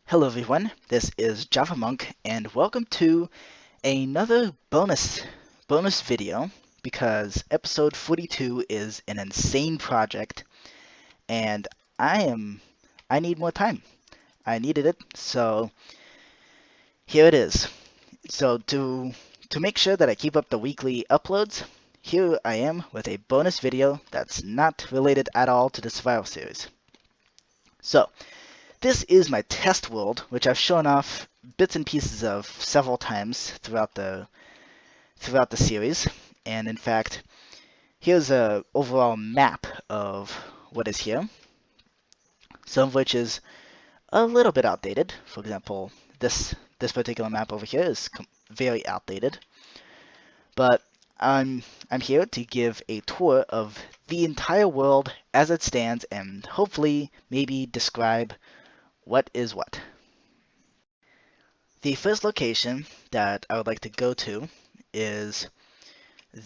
Hello everyone, this is Javamonk and welcome to another bonus video because episode 42 is an insane project and I need more time. I needed it, so here it is. So to make sure that I keep up the weekly uploads, here I am with a bonus video that's not related at all to the Survival series. So this is my test world, which I've shown off bits and pieces of several times throughout the series. And in fact, here's a overall map of what is here. Some of which is a little bit outdated. For example, this particular map over here is very outdated. But I'm here to give a tour of the entire world as it stands and hopefully maybe describe what is what. The first location that I would like to go to is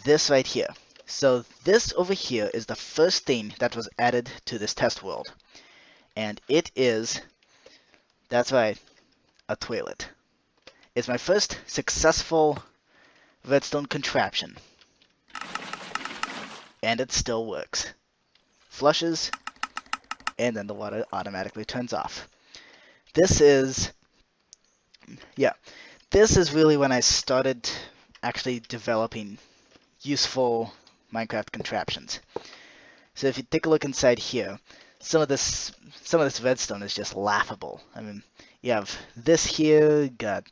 this right here. So this over here is the first thing that was added to this test world. And it is, that's right, a toilet. It's my first successful redstone contraption. And it still works. Flushes, and then the water automatically turns off. This is really when I started actually developing useful Minecraft contraptions. So if you take a look inside here, some of this redstone is just laughable. I mean, you have this here, got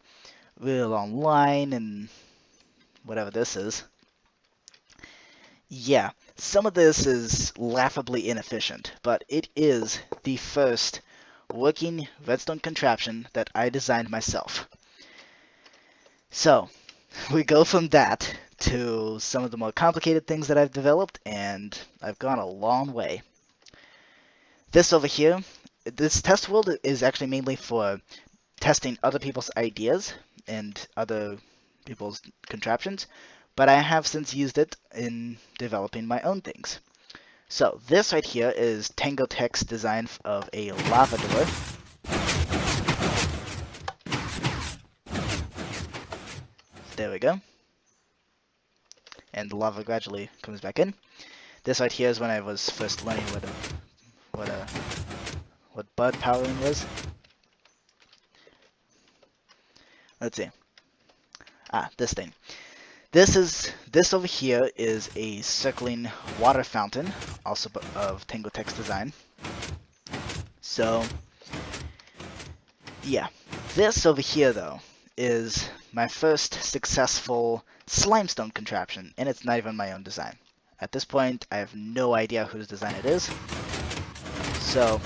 really long line and whatever this is. Yeah, some of this is laughably inefficient, but it is the first working redstone contraption that I designed myself. So, we go from that to some of the more complicated things that I've developed, and I've gone a long way. This over here, this test world is actually mainly for testing other people's ideas and other people's contraptions, but I have since used it in developing my own things. So this right here is Tango Tech's design of a lava door. There we go. And the lava gradually comes back in. This right here is when I was first learning what bud powering was. Let's see. This thing. This over here is a circling water fountain, also of Tango Tech's design. So, yeah. This over here, though, is my first successful slimestone contraption, and it's not even my own design. At this point, I have no idea whose design it is. So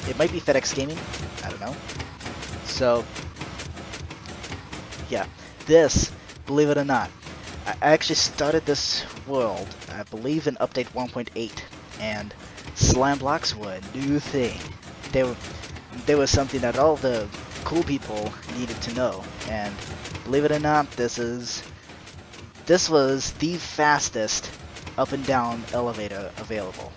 it might be FedEx Gaming. I don't know. So, yeah, this, believe it or not, I actually started this world, I believe in update 1.8, and slime blocks were a new thing. They were something that all the cool people needed to know, and believe it or not, this was the fastest up and down elevator available.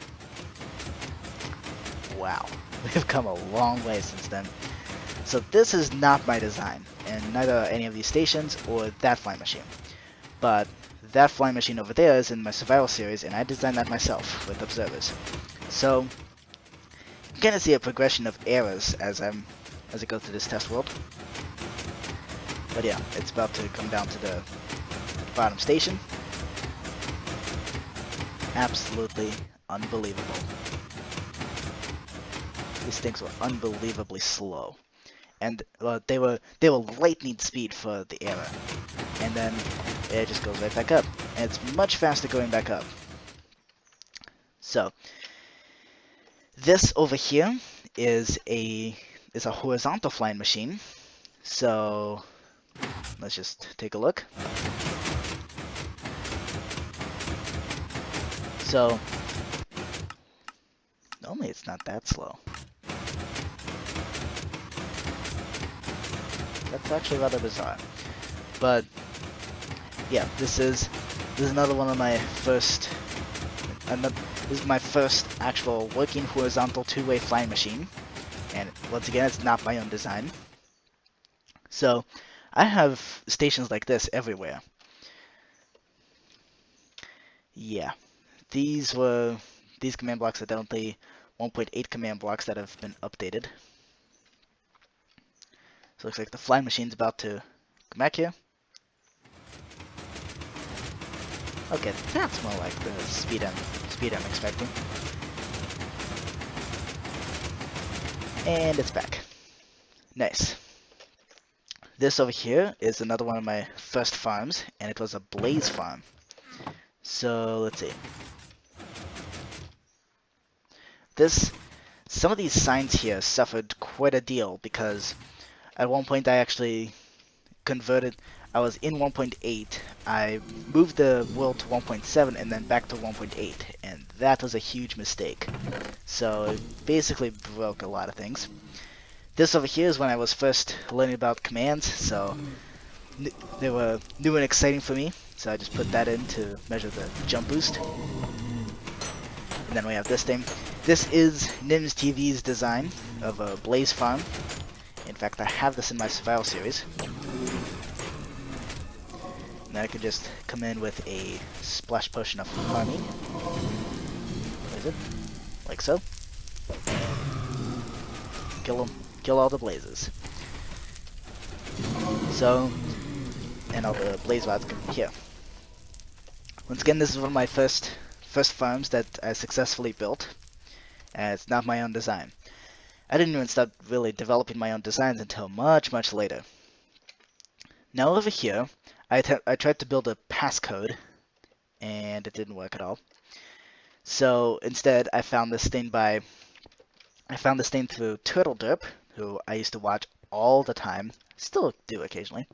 Wow, we've come a long way since then. So this is not my design, and neither are any of these stations or that flying machine. But that flying machine over there is in my survival series, and I designed that myself with observers. So you kind of see a progression of errors as I go through this test world. But yeah, it's about to come down to the bottom station. Absolutely unbelievable. These things were unbelievably slow. And they were lightning speed for the era, and then it just goes right back up, and it's much faster going back up. So this over here is a horizontal flying machine. So let's just take a look. So normally it's not that slow. That's actually rather bizarre. But yeah, this is another one of my first This is my first actual working horizontal two-way flying machine. And once again, it's not my own design. So I have stations like this everywhere. Yeah, these command blocks are definitely 1.8 command blocks that have been updated. So it looks like the flying machine's about to come back here. Okay, that's more like the speed I'm expecting. And it's back. Nice. This over here is another one of my first farms, and it was a blaze farm. So let's see. Some of these signs here suffered quite a deal because at one point I actually I was in 1.8, I moved the world to 1.7 and then back to 1.8, and that was a huge mistake. So it basically broke a lot of things. This over here is when I was first learning about commands, so they were new and exciting for me, so I just put that in to measure the jump boost. And then we have this thing. This is Nims TV's design of a blaze farm. In fact, I have this in my survival series. And I could just come in with a splash potion of farming. What is it? Like so. Kill all the blazes. So, and all the blaze rods come here. Once again, this is one of my first farms that I successfully built, and it's not my own design. I didn't even start really developing my own designs until much later. Now over here, I tried to build a passcode, and it didn't work at all. So instead, I found this thing through Turtle Derp, who I used to watch all the time, still do occasionally.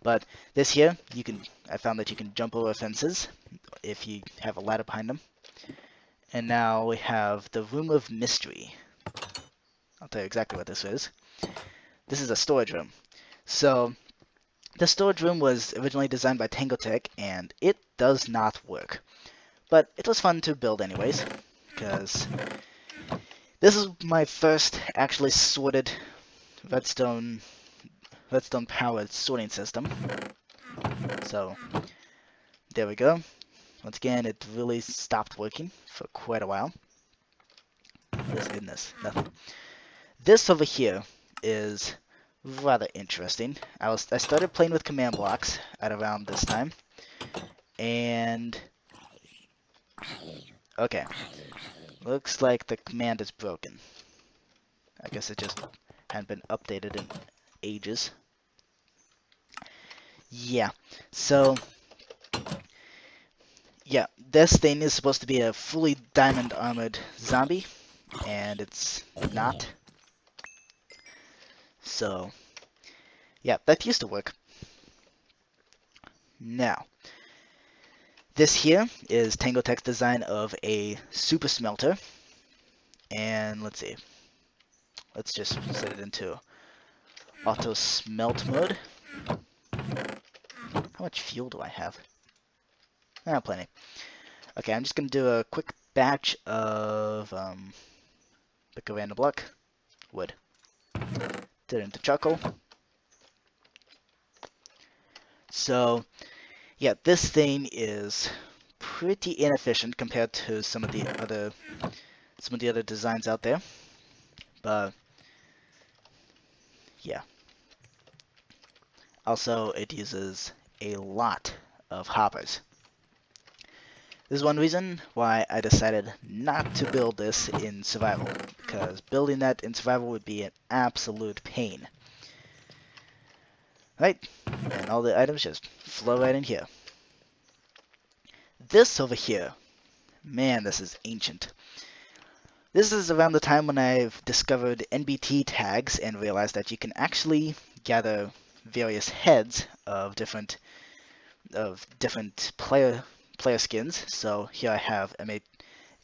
But this here, I found that you can jump over fences if you have a ladder behind them. And now we have the Room of Mystery. I'll tell you exactly what this is. This is a storage room. So the storage room was originally designed by Tangotech, and it does not work. But it was fun to build anyways, because this is my first actually sorted redstone powered sorting system. So there we go. Once again, it really stopped working for quite a while. What is in this? Nothing. This over here is rather interesting. I started playing with command blocks at around this time, and okay, looks like the command is broken. I guess it just hadn't been updated in ages. Yeah, so yeah, this thing is supposed to be a fully diamond armored zombie, and it's not. So yeah, that used to work. Now, this here is Tangotech's design of a super smelter. And let's see. Let's just set it into auto smelt mode. How much fuel do I have? Ah, plenty. Okay, I'm just going to do a quick batch of pick a random block, wood. Turn it into charcoal. So, yeah, this thing is pretty inefficient compared to some of the other designs out there. But yeah. Also, it uses a lot of hoppers. This is one reason why I decided not to build this in survival, because building that in survival would be an absolute pain. Right, and all the items just flow right in here. This over here, man, this is ancient. This is around the time when I've discovered NBT tags and realized that you can actually gather various heads of different player skins. So here I have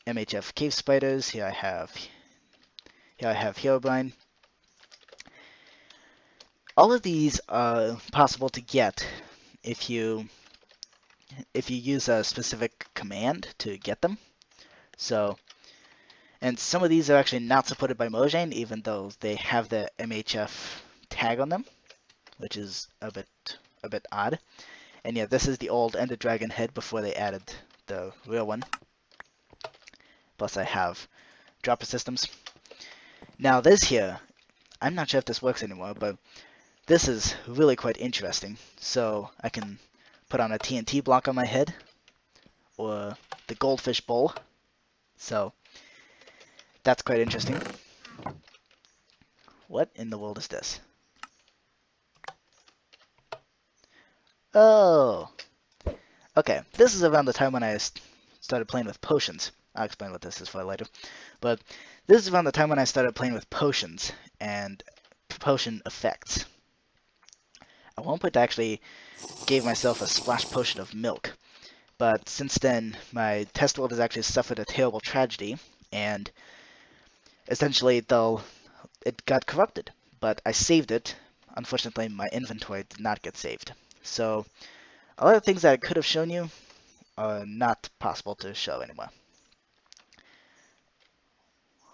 MHF cave spiders. Here I have Herobrine. All of these are possible to get if you use a specific command to get them. So, and some of these are actually not supported by Mojang, even though they have the MHF tag on them, which is a bit odd. And yeah, this is the old Ender Dragon head before they added the real one. Plus I have dropper systems. Now this here, I'm not sure if this works anymore, but this is really quite interesting. So I can put on a TNT block on my head, or the goldfish bowl. So that's quite interesting. What in the world is this? Oh, okay. This is around the time when I started playing with potions. I'll explain what this is for later. But this is around the time when I started playing with potions and potion effects. At one point, I actually gave myself a splash potion of milk. But since then, my test world has actually suffered a terrible tragedy, and essentially it got corrupted. But I saved it. Unfortunately, my inventory did not get saved. So a lot of things that I could have shown you are not possible to show anymore.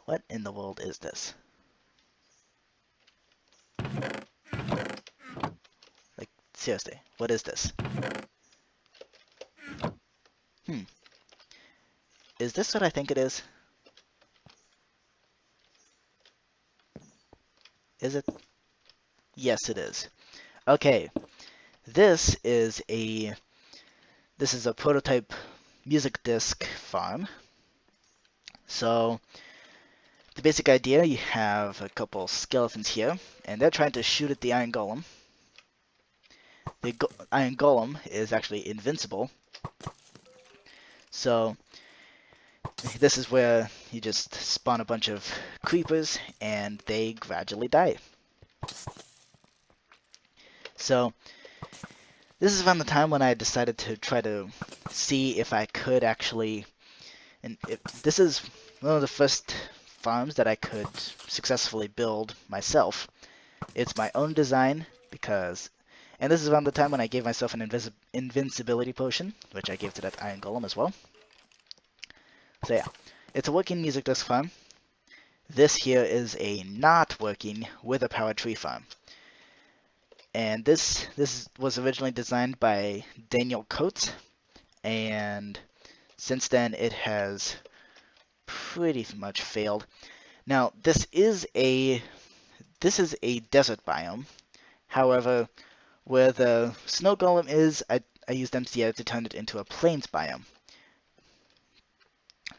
What in the world is this? Like, seriously, what is this? Is this what I think it is? Is it? Yes, it is. Okay, this is a prototype music disc farm. So the basic idea, you have a couple skeletons here, and they're trying to shoot at the Iron Golem. The Iron Golem is actually invincible. So this is where you just spawn a bunch of creepers, and they gradually die. So this is around the time when I decided to try to see if I could actually, and this is one of the first farms that I could successfully build myself. It's my own design because, and this is around the time when I gave myself an invincibility potion, which I gave to that Iron Golem as well. So yeah, it's a working music disc farm. This here is a not working wither power tree farm. And this was originally designed by Daniel Coates, and since then it has pretty much failed. Now this is a desert biome. However, where the snow golem is, I used MCF to turn it into a plains biome.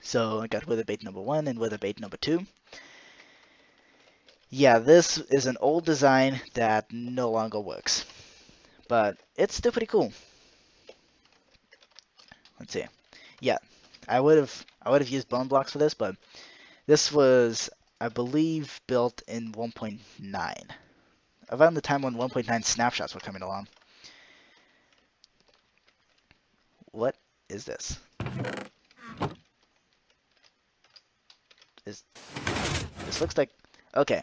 So I got wither bait number 1 and wither bait number 2. Yeah, this is an old design that no longer works, but it's still pretty cool. Let's see. Yeah, I would have used bone blocks for this, but this was, I believe, built in 1.9, around the time when 1.9 snapshots were coming along. What is this? This looks like, okay.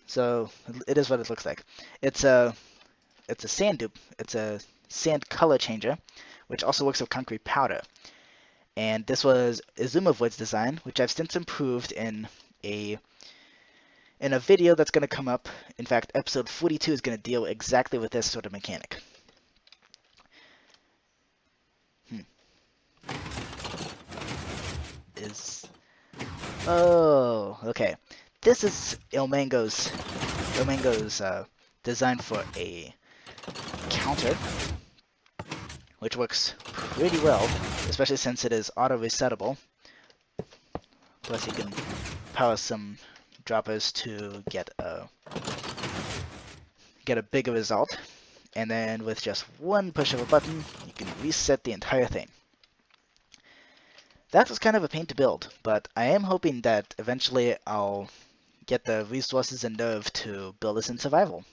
So it is what it looks like. It's a sand dupe. It's a sand color changer, which also works with concrete powder. And this was Izumavoid's design, which I've since improved in a video that's going to come up. In fact, episode 42 is going to deal exactly with this sort of mechanic. Oh, okay. This is Ilmango's design for a counter, which works pretty well, especially since it is auto-resettable. Plus you can power some droppers to get a bigger result, and then with just one push of a button, you can reset the entire thing. That was kind of a pain to build, but I am hoping that eventually I'll get the resources and nerve to build this in survival.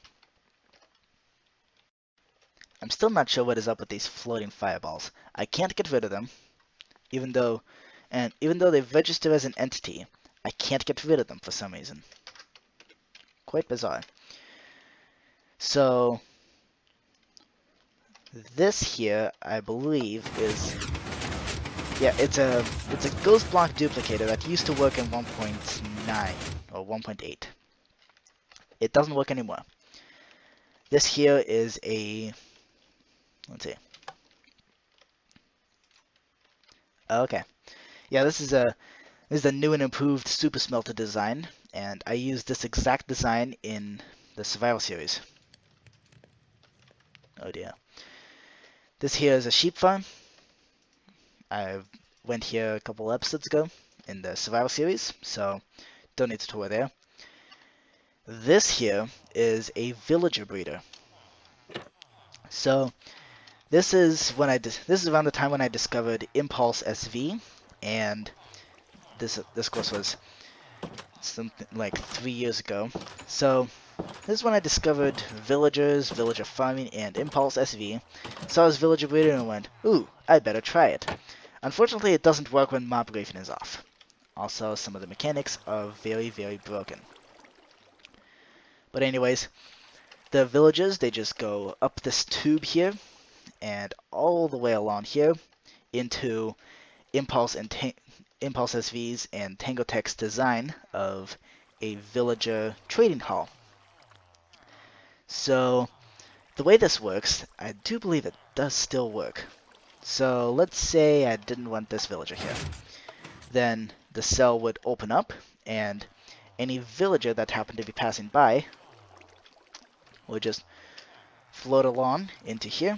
I'm still not sure what is up with these floating fireballs. I can't get rid of them, even though they've registered as an entity, I can't get rid of them for some reason. Quite bizarre. So this here, I believe, is Yeah, it's a ghost block duplicator that used to work in 1.9 or 1.8. It doesn't work anymore. This here is a, let's see. Okay. Yeah, this is a new and improved Super Smelter design, and I used this exact design in the Survival series. Oh dear. This here is a sheep farm. I went here a couple episodes ago in the Survival series, so don't need to tour there. This here is a villager breeder. So this is this is around the time when I discovered Impulse SV, and this course was something like 3 years ago. So this is when I discovered villagers, villager farming, and Impulse SV. Saw this villager breeder and went, ooh, I better try it. Unfortunately, it doesn't work when mob briefing is off. Also, some of the mechanics are very, very broken. But anyways, the villagers, they just go up this tube here and all the way along here into Impulse SV's and Tango Tech's design of a villager trading hall. So the way this works, I do believe it does still work. So let's say I didn't want this villager here. Then the cell would open up, and any villager that happened to be passing by would just float along into here,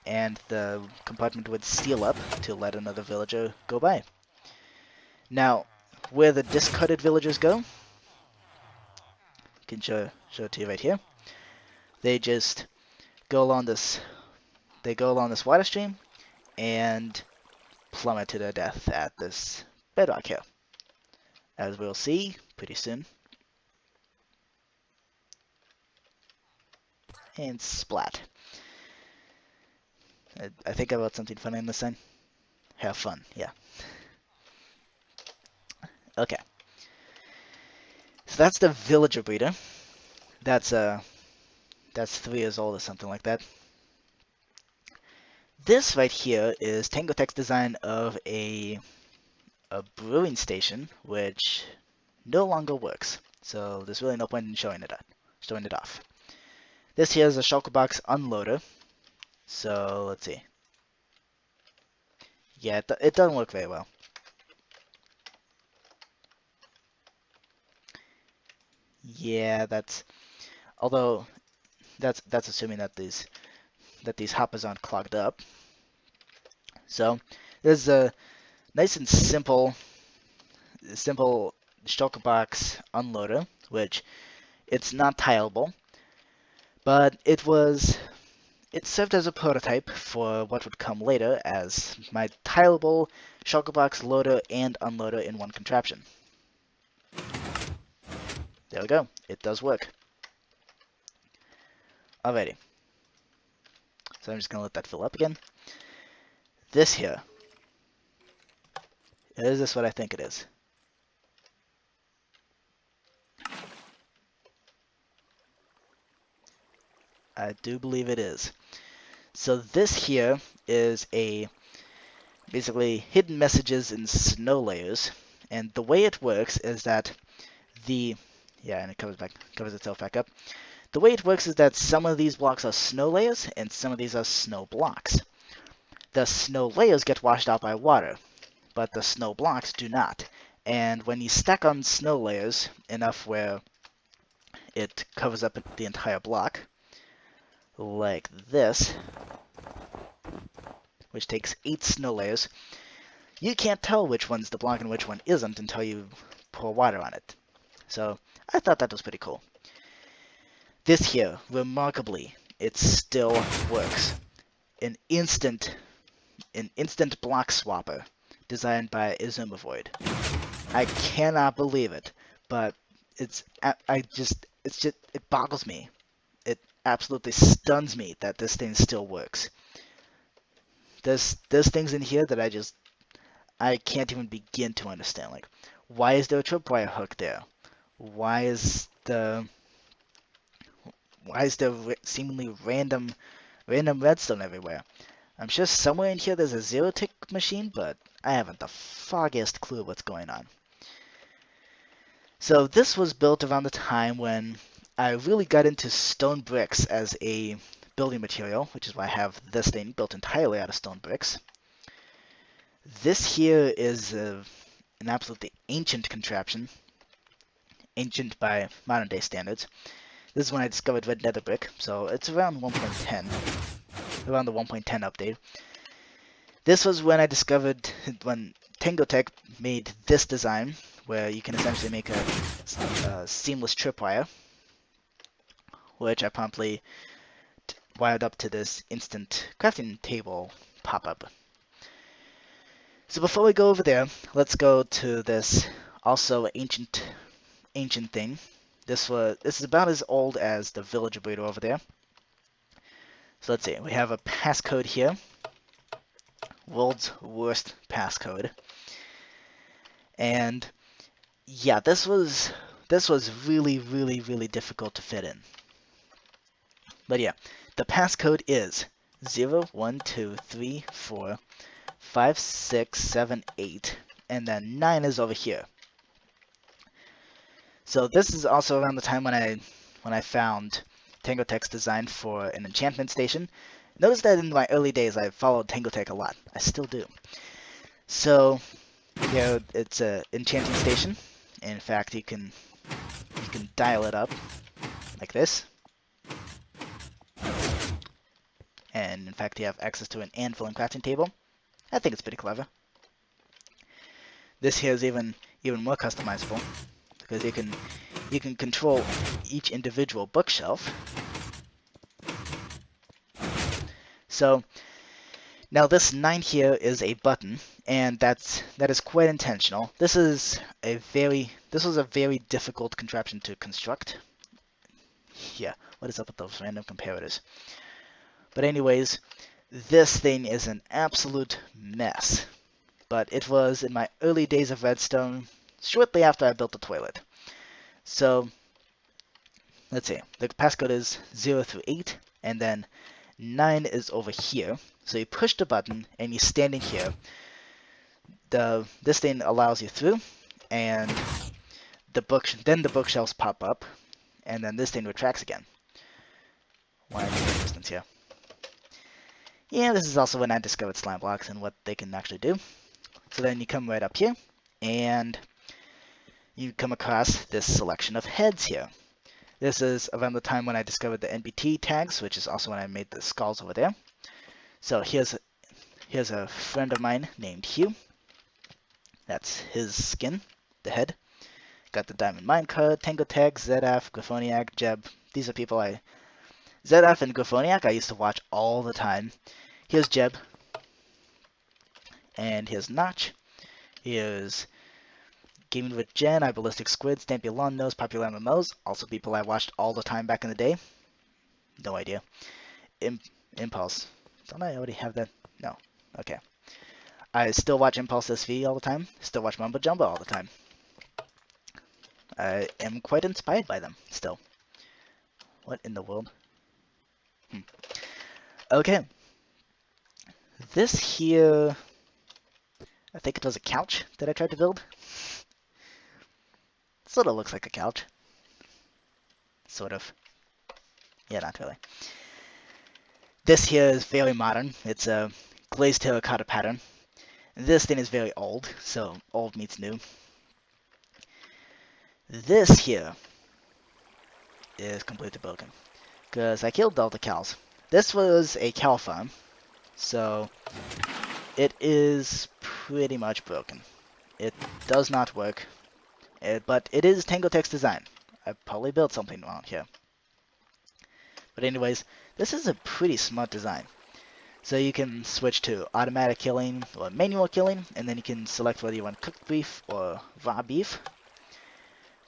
and the compartment would seal up to let another villager go by. Now, where the discarded villagers go, I can show it to you right here. They just go along this water stream and plummet to their death at this bedrock here, as we'll see pretty soon. And splat. I think I wrote something funny in this sign. Have fun, yeah. Okay. So that's the villager breeder. That's 3 years old or something like that. This right here is Tango Tech's design of a brewing station, which no longer works. So there's really no point in showing it off. This here is a shulker box unloader. So let's see. Yeah, it doesn't work very well. Yeah, although that's assuming that these hoppers aren't clogged up. So there's a nice and simple shulker box unloader, which it's not tileable, but it served as a prototype for what would come later as my tileable shulker box loader and unloader in one contraption. There we go. It does work. Alrighty. So I'm just going to let that fill up again. This here. Is this what I think it is? I do believe it is. So this here is basically hidden messages in snow layers. And the way it works is that and it covers itself back up. The way it works is that some of these blocks are snow layers and some of these are snow blocks. The snow layers get washed out by water, but the snow blocks do not. And when you stack on snow layers enough where it covers up the entire block, like this, which takes 8 snow layers, you can't tell which one's the block and which one isn't until you pour water on it. So I thought that was pretty cool. This here, remarkably, it still works. An instant block swapper designed by Izumovoid. I cannot believe it, but it boggles me. It absolutely stuns me that this thing still works. There's things in here that I can't even begin to understand. Like, why is there a tripwire hook there? Why is there seemingly random redstone everywhere? I'm sure somewhere in here there's a zero-tick machine, but I haven't the foggiest clue what's going on. So this was built around the time when I really got into stone bricks as a building material, which is why I have this thing built entirely out of stone bricks. This here is an absolutely ancient contraption, ancient by modern day standards. This is when I discovered red nether brick, so it's around 1.10, around the 1.10 update. This was when I discovered, when Tangotech made this design, where you can essentially make a seamless tripwire, which I promptly wired up to this instant crafting table pop-up. So before we go over there, let's go to this also ancient thing. This is about as old as the villager breeder over there. So let's see, we have a passcode here. World's worst passcode. And yeah, this was really, really, really difficult to fit in. But yeah, the passcode is 0, 1, 2, 3, 4, 5, 6, 7, 8, and then 9 is over here. So this is also around the time when I found Tangotech's design for an enchantment station. Notice that in my early days I followed Tangotech a lot. I still do. So here it's an enchanting station. In fact, you can dial it up like this. And in fact, you have access to an anvil and crafting table. I think it's pretty clever. This here is even more customizable because you can control each individual bookshelf. So now this 9 here is a button, and that is quite intentional. This was a very difficult contraption to construct. Yeah, what is up with those random comparators? But anyways, this thing is an absolute mess. But it was in my early days of redstone, shortly after I built the toilet. So let's see, the passcode is 0 through 8, and then 9 is over here. So you push the button and you're standing here. This thing allows you through, and then the bookshelves pop up, and then this thing retracts again. Why distance here? Yeah, this is also when I discovered slime blocks and what they can actually do. So then you come right up here, and you come across this selection of heads here. This is around the time when I discovered the NBT tags, which is also when I made the skulls over there. So here's a friend of mine named Hugh. That's his skin, the head. Got the diamond minecart, Tangotech, Zedaf, Graphoniac, Jeb. These are people Zedaf and Graphoniac I used to watch all the time. Here's Jeb. And here's Notch. Here's Gaming with Jen, Ballistic Squid, Stampy Lawn Nose, Popular MMOs. Also people I watched all the time back in the day. No idea. Impulse. Don't I already have that? No. Okay. I still watch Impulse SV all the time. Still watch Mumbo Jumbo all the time. I am quite inspired by them, still. What in the world? Okay. This here... I think it was a couch that I tried to build. Sort of looks like a couch. Sort of. Yeah, not really. This here is very modern. It's a glazed terracotta pattern. This thing is very old, so old meets new. This here is completely broken, because I killed all the cows. This was a cow farm, so it is pretty much broken. It does not work, but it is Tangotech's design. I probably built something around here. But anyways, this is a pretty smart design. So you can switch to automatic killing or manual killing, and then you can select whether you want cooked beef or raw beef.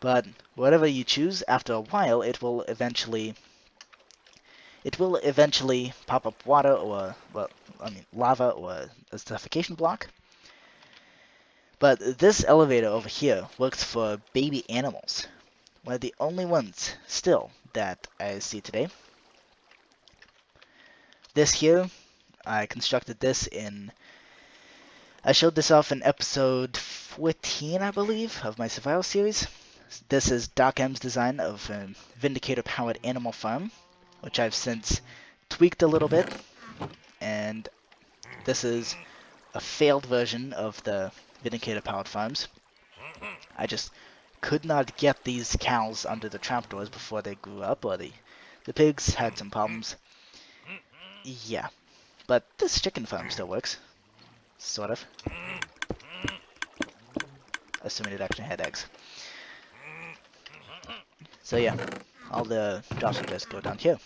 But whatever you choose, after a while, it will eventually pop up water or, well, I mean lava or a suffocation block. But this elevator over here works for baby animals. One of the only ones still that I see today. This here, I constructed this in I showed this off in episode 14, I believe, of my survival series. This is Doc M's design of a Vindicator-powered animal farm, which I've since tweaked a little bit, and this is a failed version of the Vindicator-powered farms. I just could not get these cows under the trapdoors before they grew up, or the pigs had some problems. Yeah, but this chicken farm still works. Sort of. Assuming it actually had eggs. So yeah, all the jobs will just go down here.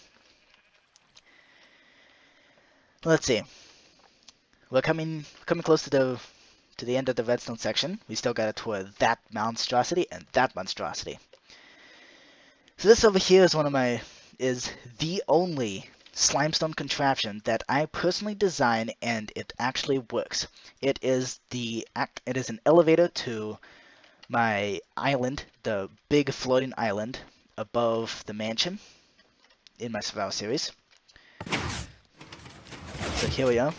Let's see. We're coming close to the end of the redstone section. We still gotta tour that monstrosity and that monstrosity. So this over here is the only slimestone contraption that I personally design, and it actually works. It is an elevator to my island, the big floating island above the mansion in my survival series. So here we are.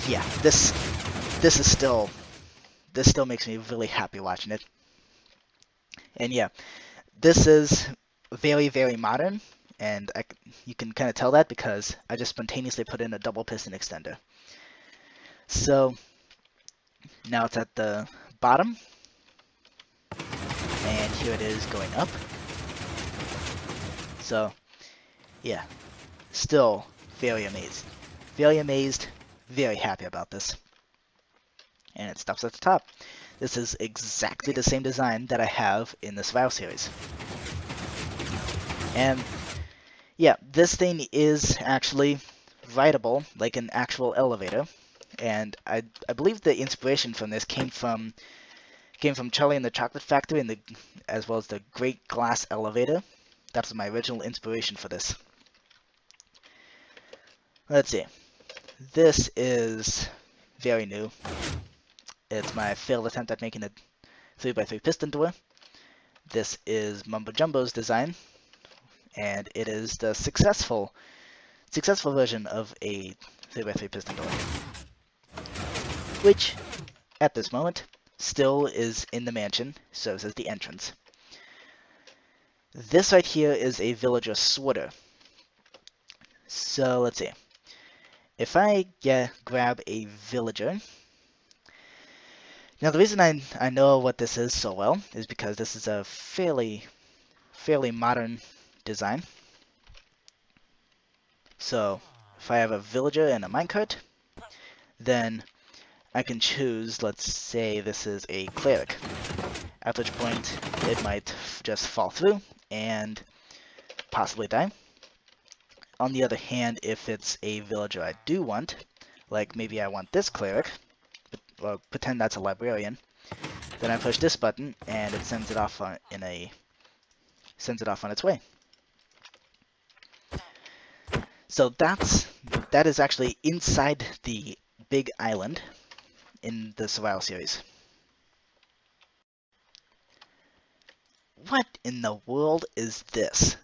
Yeah, this still makes me really happy watching it. And yeah, this is very, very modern, and you can kind of tell that because I just spontaneously put in a double piston extender. So now it's at the bottom, and here it is going up. So yeah, still very amazed, very happy about this. And it stops at the top. This is exactly the same design that I have in the survival series. And yeah, this thing is actually rideable like an actual elevator. And I believe the inspiration from this came from Charlie and the Chocolate Factory, and as well as the Great Glass Elevator. That was my original inspiration for this. Let's see. This is very new. It's my failed attempt at making a 3x3 piston door. This is Mumbo Jumbo's design, and it is the successful version of a 3x3 piston door, which, at this moment, still is in the mansion, serves as the entrance. This right here is a villager sorter. So let's see. If I grab a villager. Now the reason I know what this is so well is because this is a fairly modern design. So if I have a villager and a minecart, then I can choose, let's say this is a cleric, at which point it might just fall through and possibly die. On the other hand, if it's a villager I do want, like maybe I want this cleric, or pretend that's a librarian, then I push this button and it sends it off on its way. So that is actually inside the big island in the survival series. What in the world is this?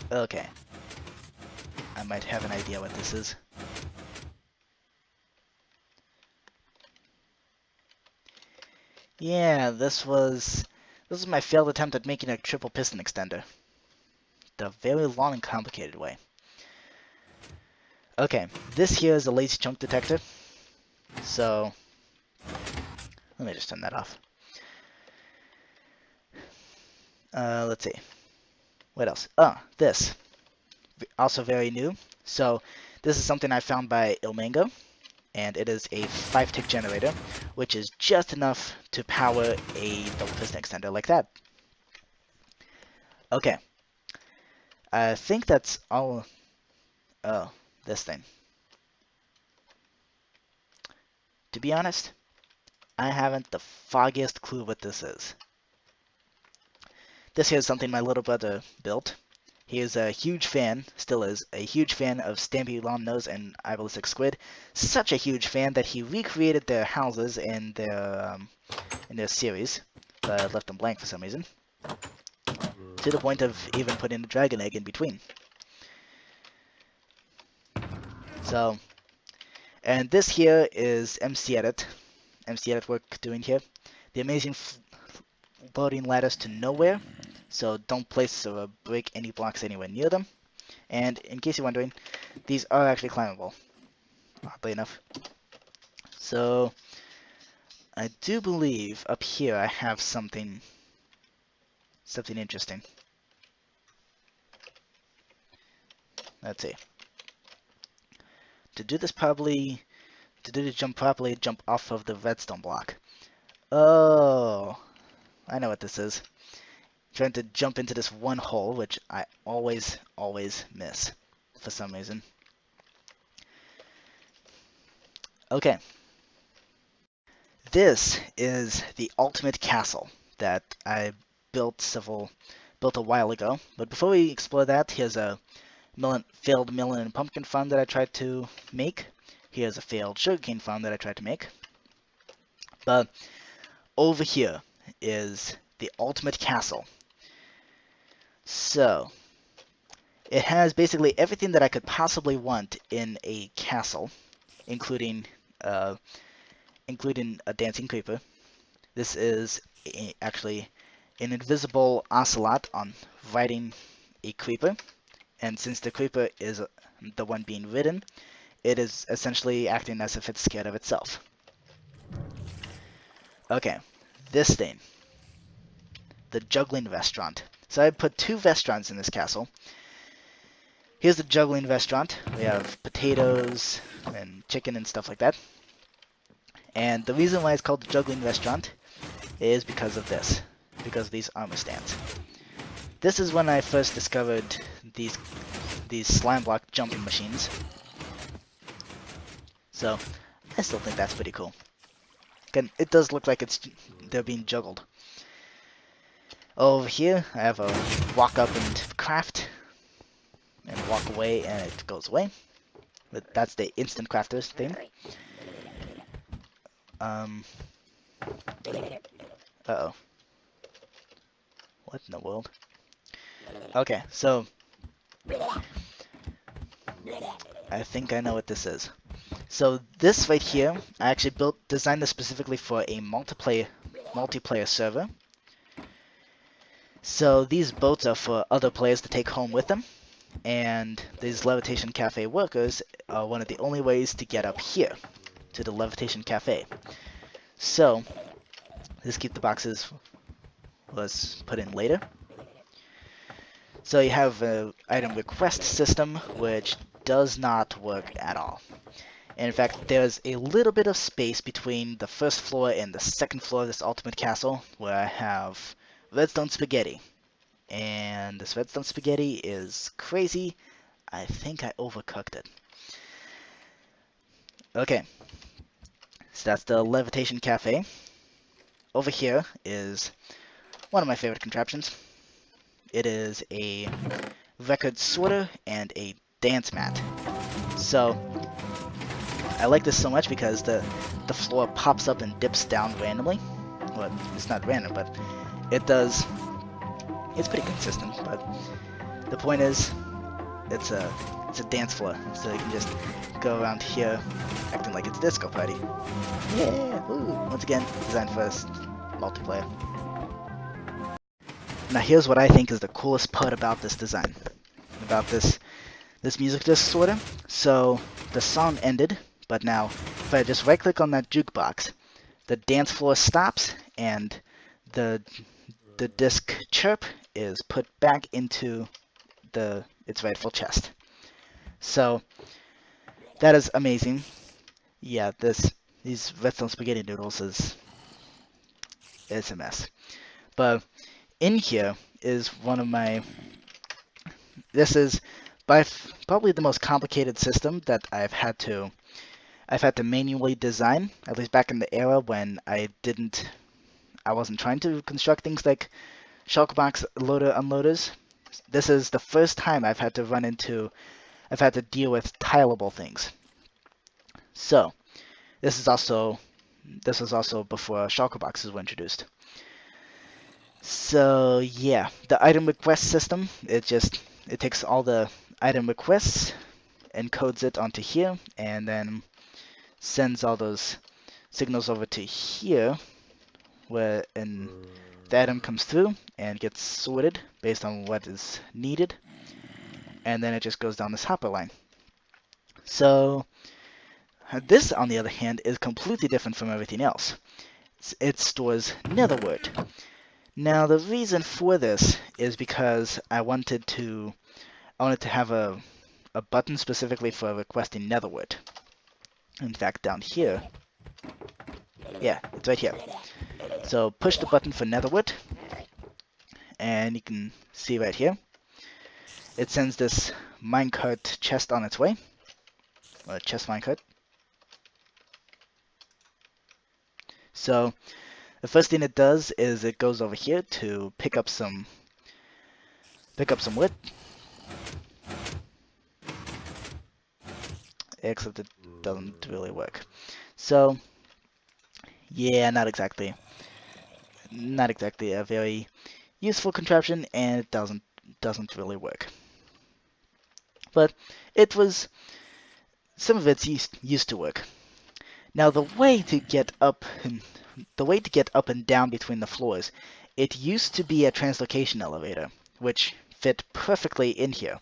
Okay. I might have an idea what this is. Yeah, this was my failed attempt at making a triple piston extender. The very long and complicated way. Okay, this here is a lazy chunk detector. So, let me just turn that off. Let's see. What else? Oh, this. Also very new. So, this is something I found by Ilmango, and it is a 5-tick generator, which is just enough to power a double piston extender like that. Okay. I think that's all. Oh, this thing. To be honest, I haven't the foggiest clue what this is. This here is something my little brother built. He is a huge fan, still is, a huge fan of Stampy Longnose and Ibalistic Squid. Such a huge fan that he recreated their houses in their series, but left them blank for some reason. to the point of even putting a dragon egg in between. So, and this here is MC Edit work doing here. The amazing floating ladders to nowhere, so don't place or break any blocks anywhere near them. And in case you're wondering, these are actually climbable, oddly enough. So, I do believe up here I have something interesting. Let's see. To do this properly, to do the jump properly, jump off of the redstone block. Oh, I know what this is. Trying to jump into this one hole, which I always miss for some reason. Okay. This is the ultimate castle that I built a while ago. But before we explore that, here's a failed melon and pumpkin farm that I tried to make. Here's a failed sugarcane farm that I tried to make. But over here is the ultimate castle. So, it has basically everything that I could possibly want in a castle, including a dancing creeper. This is actually an invisible ocelot riding a creeper, and since the creeper is the one being ridden, it is essentially acting as if it's scared of itself. Okay, this thing, the juggling restaurant. So I put 2 restaurants in this castle. Here's the juggling restaurant. We have potatoes and chicken and stuff like that. And the reason why it's called the juggling restaurant is because of this, because of these armor stands. This is when I first discovered these slime block jumping machines. So I still think that's pretty cool. Again, it does look like they're being juggled. Over here, I have a walk up and craft, and walk away and it goes away. But that's the instant crafters thing. Uh-oh. What in the world? Okay, so I think I know what this is. So this right here, I actually designed this specifically for a multiplayer server. So these boats are for other players to take home with them, and these Levitation Cafe workers are one of the only ways to get up here, to the Levitation Cafe. So, this keep the boxes was put in later. So you have an item request system, which does not work at all. And in fact, there's a little bit of space between the first floor and the second floor of this ultimate castle, where I have redstone spaghetti. And this redstone spaghetti is crazy. I think I overcooked it. Okay. So that's the Levitation Cafe. Over here is one of my favorite contraptions. It is a record sorter and a dance mat. So I like this so much because the floor pops up and dips down randomly. Well, it's not random, but it does. It's pretty consistent, but the point is, it's a dance floor, so you can just go around here acting like it's a disco party. Yeah! Woo! Once again, designed for multiplayer. Now here's what I think is the coolest part about this design, about this music disc sorter. So the song ended, but now if I just right click on that jukebox, the dance floor stops and the disc chirp is put back into its rightful chest. So that is amazing. Yeah, these redstone spaghetti noodles it's a mess. But in here is one of my. This is probably the most complicated system that I've had to manually design. At least back in the era when I wasn't trying to construct things like shulkerbox loader unloaders. This is the first time I've had to deal with tileable things. So this was also before shulkerboxes were introduced. So yeah, the item request system, it takes all the item requests, encodes it onto here, and then sends all those signals over to here, where the item comes through and gets sorted based on what is needed, and then it just goes down this hopper line. So this, on the other hand, is completely different from everything else. It stores netherwort. Now, the reason for this is because I wanted to have a button specifically for requesting netherwort. In fact, down here, yeah, it's right here. So push the button for netherwort, and you can see right here, it sends this minecart chest on its way, or chest minecart. So the first thing it does is it goes over here to pick up some wood, except it doesn't really work. So yeah, not exactly a very useful contraption, and it doesn't really work. But it was some of it's used to work. Now the way to get up and down between the floors, it used to be a translocation elevator, which fit perfectly in here,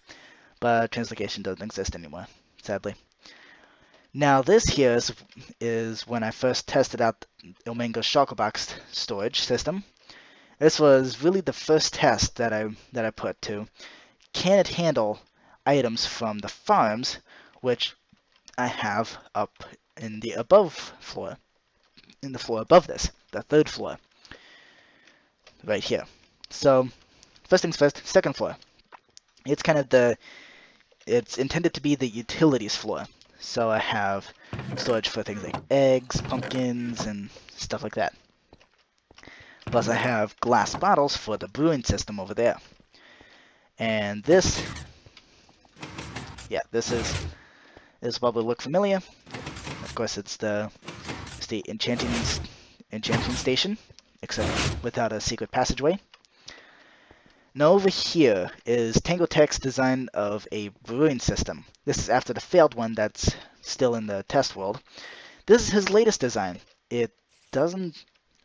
but translocation doesn't exist anymore, sadly. Now this here is when I first tested out Ilmango's Shulkerbox storage system. This was really the first test that I put to, can it handle items from the farms, which I have up in the floor above this, the third floor, right here. So first things first, second floor. It's intended to be the utilities floor. So I have storage for things like eggs, pumpkins, and stuff like that. Plus I have glass bottles for the brewing system over there. And this probably look familiar. Of course, it's the enchanting station, except without a secret passageway. Now over here is Tango Tech's design of a brewing system. This is after the failed one that's still in the test world. This is his latest design. I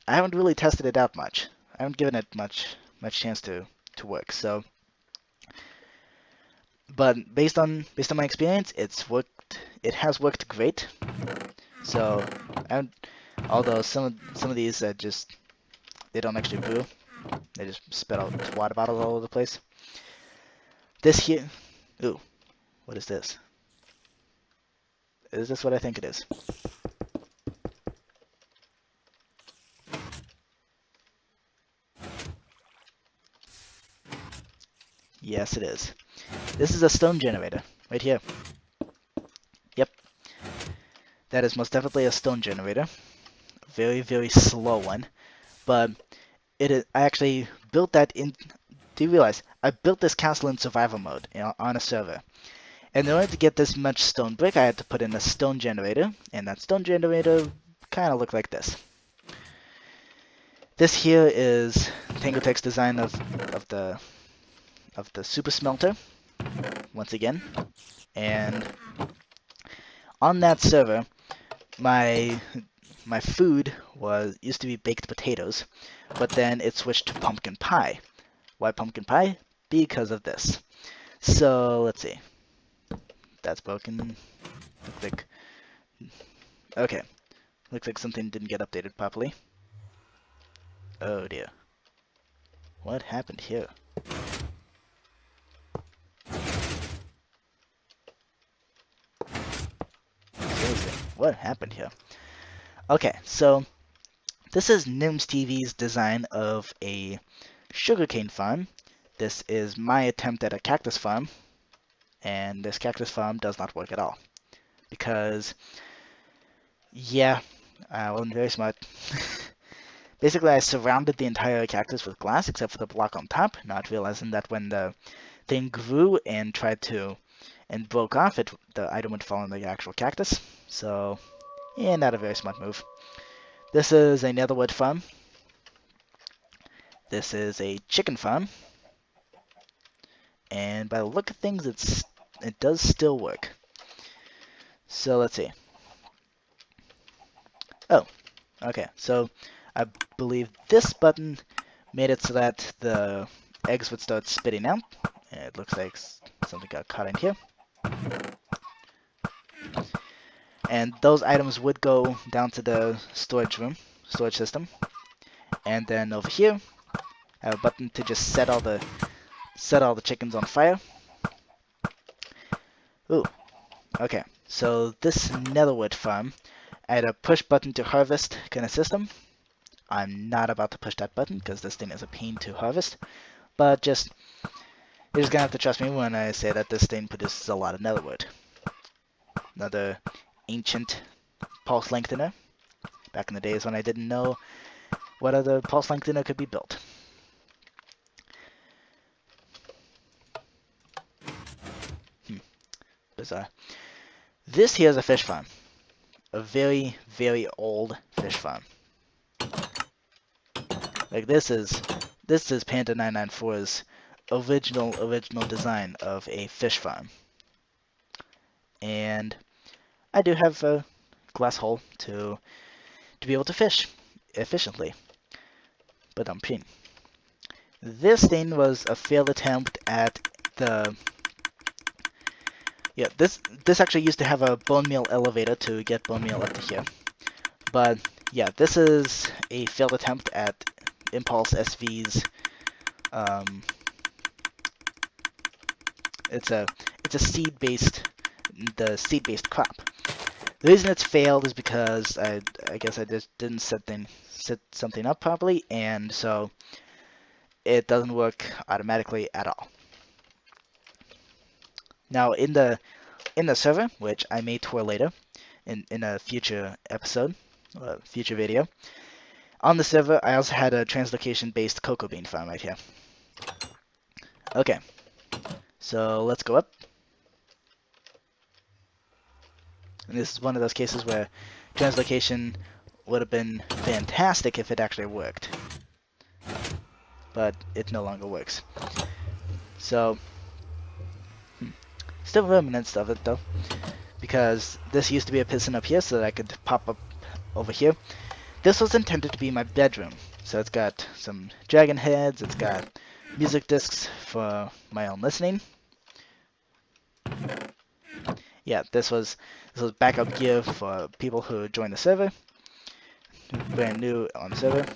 haven't really tested it out much. I haven't given it much chance to work. So, but based on my experience, it has worked great. So, although some of these they don't actually brew, they just spit out water bottles all over the place. This here, ooh, what is this? Is this what I think it is? Yes, it is. This is a stone generator, right here. Yep. That is most definitely a stone generator. Very, very slow one. But I actually built that in... Do you realize? I built this castle in survival mode, on a server. And in order to get this much stone brick, I had to put in a stone generator. And that stone generator kind of looked like this. This here is Tango Tech's design of the super smelter, once again. And on that server, my food used to be baked potatoes, but then it switched to pumpkin pie. Why pumpkin pie? Because of this. So let's see. That's broken. Okay. Looks like something didn't get updated properly. Oh dear. What happened here? Seriously, what happened here? Okay, so this is Nims TV's design of a sugarcane farm. This is my attempt at a cactus farm, and this cactus farm does not work at all. Because, yeah, I wasn't very smart. Basically, I surrounded the entire cactus with glass except for the block on top, not realizing that when the thing grew and broke off, the item would fall in the actual cactus. So, yeah, not a very smart move. This is a netherwood farm. This is a chicken farm, and by the look of things, it does still work. So let's see. Oh, okay. So I believe this button made it so that the eggs would start spitting out. And it looks like something got caught in here. And those items would go down to the storage system. And then over here, I have a button to just set all the chickens on fire. Ooh, okay. So this netherwood farm, I had a push button to harvest kind of system. I'm not about to push that button because this thing is a pain to harvest. But you're just gonna have to trust me when I say that this thing produces a lot of netherwood. Another ancient pulse lengthener. Back in the days when I didn't know what other pulse lengthener could be built. Bizarre. This here is a fish farm. A very, very old fish farm. Like this is Panda 994's original design of a fish farm. And I do have a glass hole to be able to fish efficiently. But this thing was a failed attempt at the... Yeah, this actually used to have a bone meal elevator to get bone meal up to here. But yeah, this is a failed attempt at Impulse SV's... It's a seed-based crop. The reason it's failed is because I guess I just didn't set something up properly, and so it doesn't work automatically at all. Now in the server, which I may tour later in a future episode, future video, on the server I also had a translocation-based cocoa bean farm right here. Okay, so let's go up. And this is one of those cases where translocation would have been fantastic if it actually worked. But it no longer works. So, still remnants of it though. Because this used to be a piston up here so that I could pop up over here. This was intended to be my bedroom. So it's got some dragon heads, it's got music discs for my own listening. Yeah, this was backup gear for people who joined the server, brand new on the server.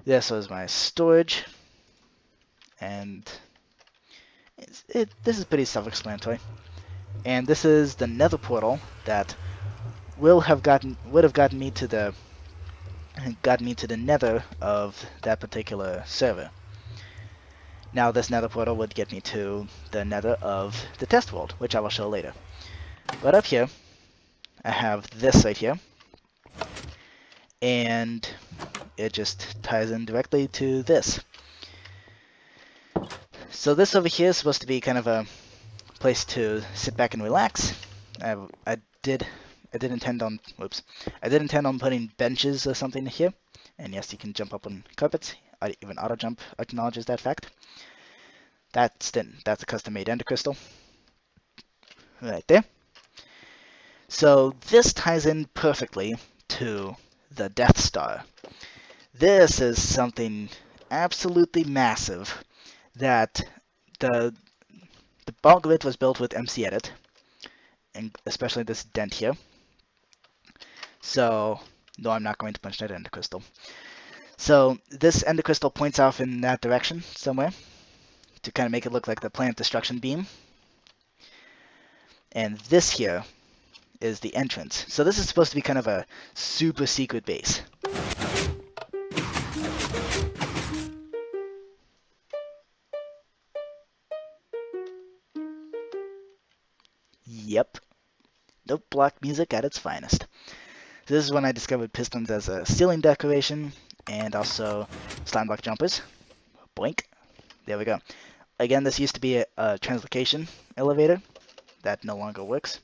This was my storage, and this is pretty self-explanatory. And this is the nether portal that would have gotten me to the nether of that particular server. Now this nether portal would get me to the nether of the test world, which I will show later. But up here, I have this right here, and it just ties in directly to this. So this over here is supposed to be kind of a place to sit back and relax. I did intend on putting benches or something here, and yes, you can jump up on carpets. Even auto jump acknowledges that fact. That's a custom-made ender crystal right there. So this ties in perfectly to the Death Star. This is something absolutely massive that the bulk of it was built with MC Edit, and especially this dent here. So, no, I'm not going to punch that ender crystal. So this ender crystal points off in that direction somewhere to kind of make it look like the plant destruction beam. And this here is the entrance. So this is supposed to be kind of a super secret base. Yep. Note block music at its finest. So this is when I discovered pistons as a ceiling decoration, and also slime block jumpers. Boink. There we go. Again, this used to be a translocation elevator. That no longer works.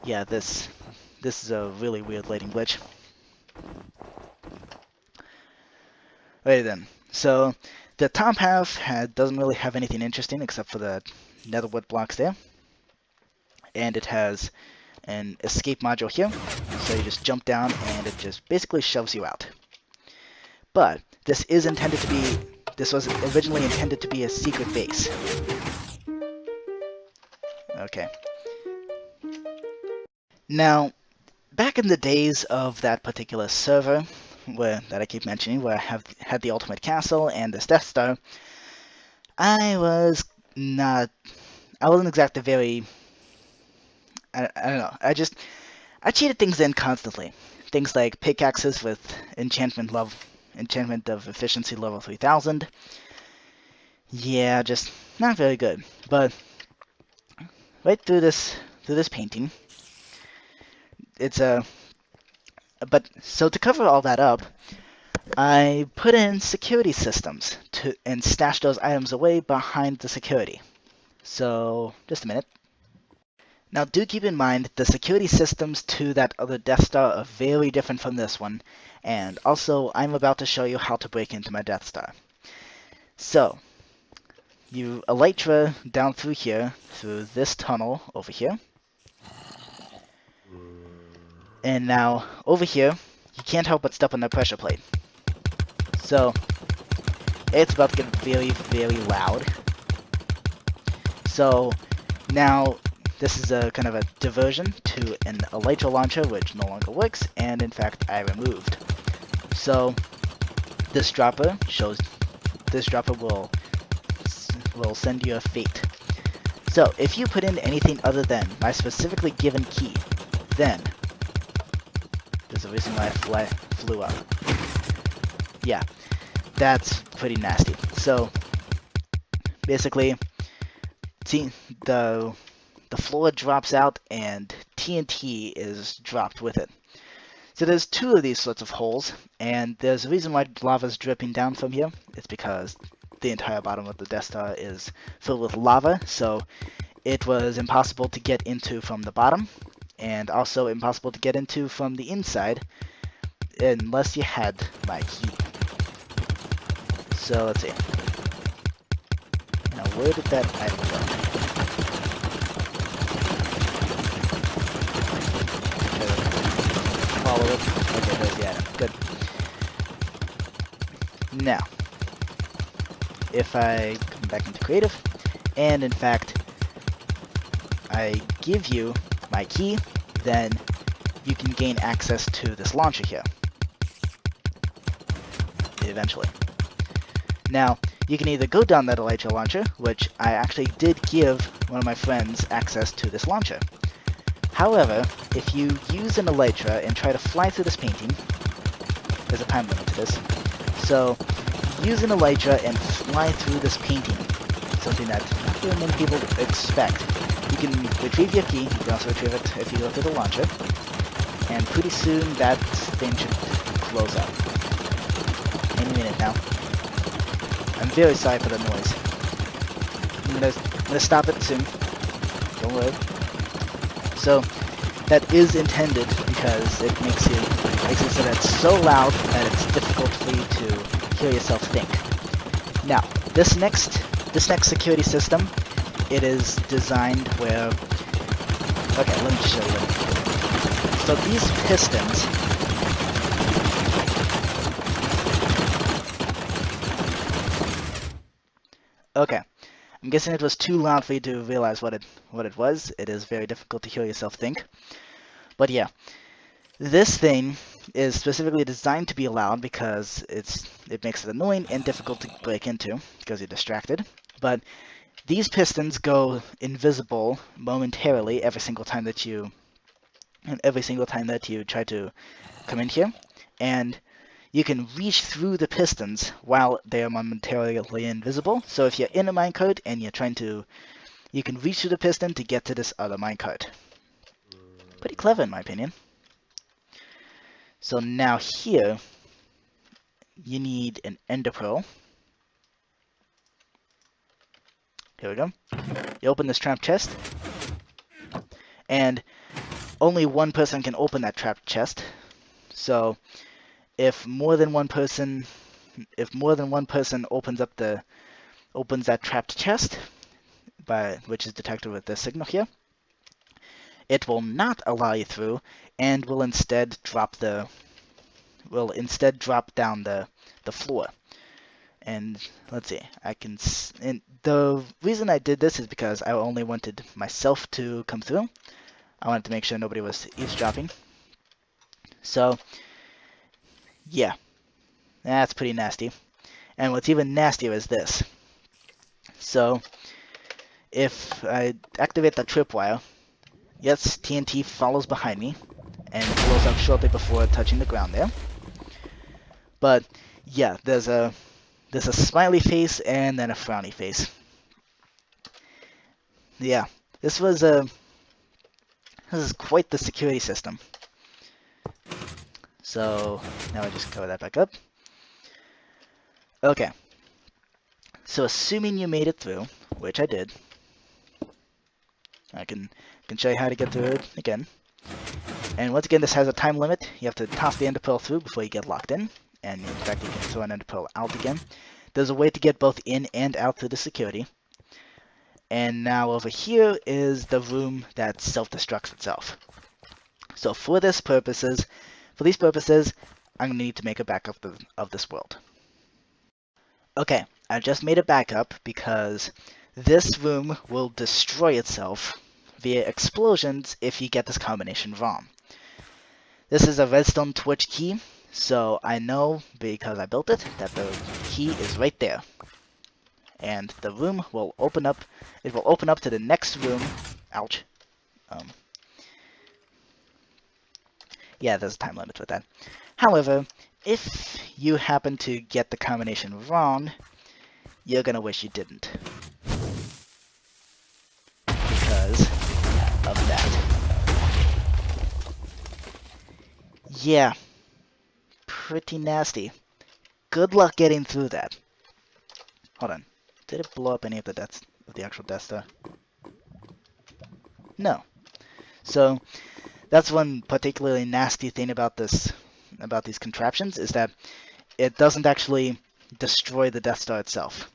Yeah, this is a really weird lighting glitch. Right then. So the top half doesn't really have anything interesting except for the netherwood blocks there. And it has an escape module here. So you just jump down and it just basically shoves you out. But this was originally intended to be a secret base. Okay. Now, back in the days of that particular server, that I keep mentioning, where I had the ultimate castle and this Death Star, I wasn't exactly very, I don't know, I cheated things in constantly. Things like pickaxes with enchantment of efficiency level 3000. Yeah, just not very good. But right through this painting, it's a but so to cover all that up, I put in security systems and stash those items away behind the security. So just a minute. Now do keep in mind the security systems to that other Death Star are very different from this one, and also I'm about to show you how to break into my Death Star. So you elytra down through here, through this tunnel over here. And now, over here, you can't help but step on the pressure plate. So, it's about to get very, very loud. So, now, this is a kind of a diversion to an elytra launcher, which no longer works, and in fact, I removed. So, this dropper will send you a fate. So, if you put in anything other than my specifically given key, then there's a reason why I flew up. Yeah, that's pretty nasty. So, basically, see, the floor drops out and TNT is dropped with it. So there's two of these sorts of holes, and there's a reason why lava's dripping down from here. It's because the entire bottom of the Death Star is filled with lava, so it was impossible to get into from the bottom, and also impossible to get into from the inside unless you had my key. So let's see. Now where did that item go? Follow it. Okay, there's the item. Good. Now, if I come back into creative, and in fact, I give you my key, then you can gain access to this launcher here. Eventually. Now, you can either go down that elytra launcher, which I actually did give one of my friends access to this launcher. However, if you use an elytra and try to fly through this painting, there's a time limit to this. So, use an elytra and fly through this painting, something that not very many people expect. You can retrieve your key, you can also retrieve it if you go through the launcher, and pretty soon that thing should close up. Any minute now. I'm very sorry for the noise. I'm gonna stop it soon. Don't worry. So that is intended because it makes it so that it's so loud that it's difficult for you to hear yourself think. Now, this next security system, it is designed where, okay, let me show you. So these pistons, okay, I'm guessing it was too loud for you to realize what it was. It is very difficult to hear yourself think. But yeah, this thing is specifically designed to be loud because it makes it annoying and difficult to break into because you're distracted. But these pistons go invisible momentarily every single time that you try to come in here, and you can reach through the pistons while they are momentarily invisible. So if you're in a minecart and you can reach through the piston to get to this other minecart. Pretty clever in my opinion. So now here, you need an ender pearl. Here we go. You open this trap chest, and only one person can open that trap chest. So if more than one person if more than one person opens that trapped chest, which is detected with this signal here, it will not allow you through and will instead drop down the floor. And let's see, and the reason I did this is because I only wanted myself to come through. I wanted to make sure nobody was eavesdropping. So, yeah, that's pretty nasty. And what's even nastier is this. So, if I activate the tripwire, yes, TNT follows behind me and blows up shortly before touching the ground there. But, yeah, there's a smiley face and then a frowny face. Yeah, this is quite the security system. So now I just cover that back up. Okay. So assuming you made it through, which I did, I can show you how to get through it again. And once again, this has a time limit. You have to toss the ender pearl through before you get locked in. And in fact, you can throw an ender pearl out again. There's a way to get both in and out through the security. And now over here is the room that self-destructs itself. So for these purposes, I'm going to need to make a backup of this world. Okay, I just made a backup because this room will destroy itself via explosions if you get this combination wrong. This is a redstone torch key, so I know, because I built it, that the key is right there. And the room will open up, it will open up to the next room. Ouch. Yeah, there's a time limit with that. However, if you happen to get the combination wrong, you're gonna wish you didn't. Because of that. Yeah. Pretty nasty. Good luck getting through that. Hold on. Did it blow up any of the actual Death Star? No. So that's one particularly nasty thing about these contraptions, is that it doesn't actually destroy the Death Star itself.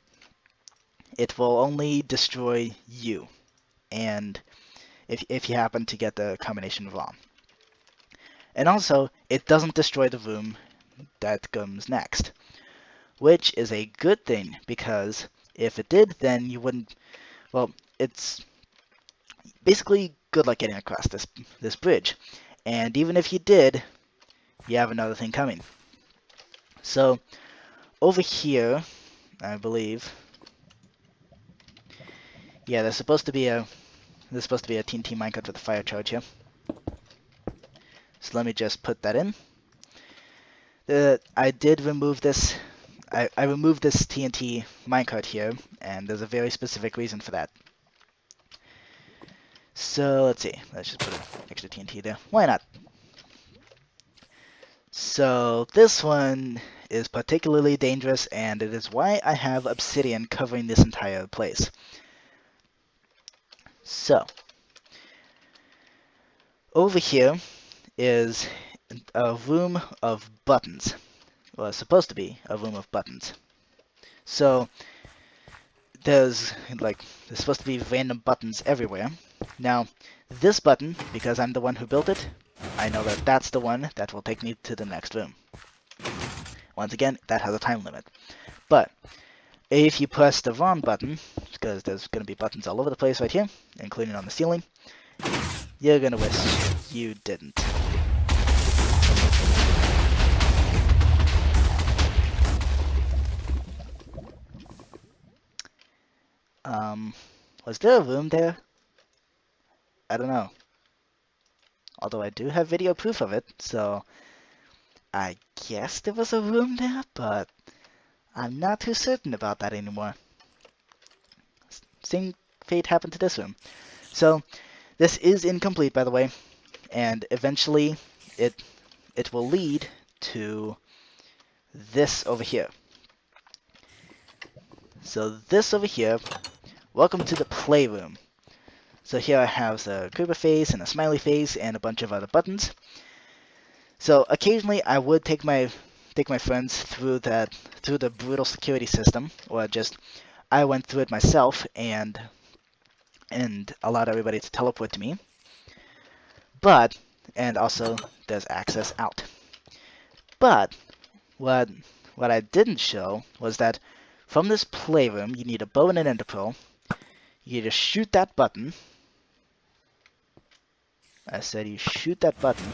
It will only destroy you, and if you happen to get the combination wrong. And also, it doesn't destroy the room that comes next, which is a good thing, because if it did, then you wouldn't. Well, it's basically good luck getting across this bridge. And even if you did, you have another thing coming. So over here, I believe, yeah, there's supposed to be a TNT minecart with a fire charge here. So let me just put that in. I did remove this. I removed this TNT minecart here, and there's a very specific reason for that. So let's see. Let's just put an extra TNT there. Why not? So this one is particularly dangerous, and it is why I have obsidian covering this entire place. So over here is a room of buttons. Well, it's supposed to be a room of buttons. So there's supposed to be random buttons everywhere. Now, this button, because I'm the one who built it, I know that that's the one that will take me to the next room. Once again, that has a time limit. But if you press the wrong button, because there's going to be buttons all over the place right here, including on the ceiling, you're going to wish you didn't. Was there a room there? I don't know. Although I do have video proof of it, so I guess there was a room there, but I'm not too certain about that anymore. Same fate happened to this room. So this is incomplete, by the way, and eventually it will lead to this over here. So this over here, welcome to the playroom. So here I have the creeper face and a smiley face and a bunch of other buttons. So occasionally I would take my take my friends through the brutal security system, or just I went through it myself and allowed everybody to teleport to me. But and also there's access out. But what I didn't show was that from this playroom you need a bow and an ender pearl. You just shoot that button. I said you shoot that button,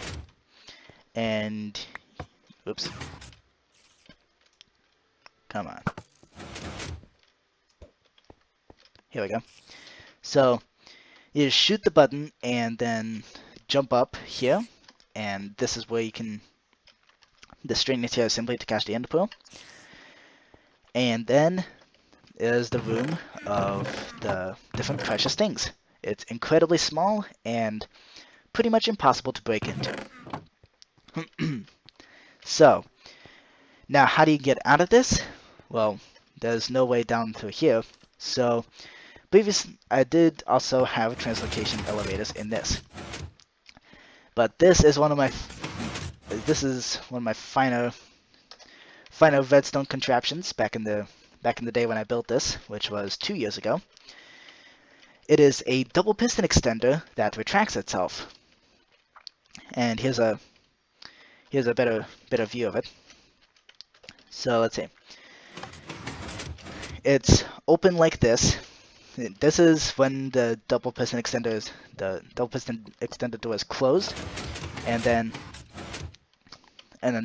and oops, come on. Here we go. So you just shoot the button and then jump up here, and this is where you can the string is here simply to catch the ender pearl. And then is the room of the different precious things. It's incredibly small and pretty much impossible to break into. So, now how do you get out of this? Well, there's no way down through here. So, I did also have translocation elevators in this. But this is one of my finer redstone contraptions back in the day when I built this, which was 2 years ago. It is a double piston extender that retracts itself. And here's a better view of it. So let's see. It's open like this. This is when the double piston extender door is closed, and then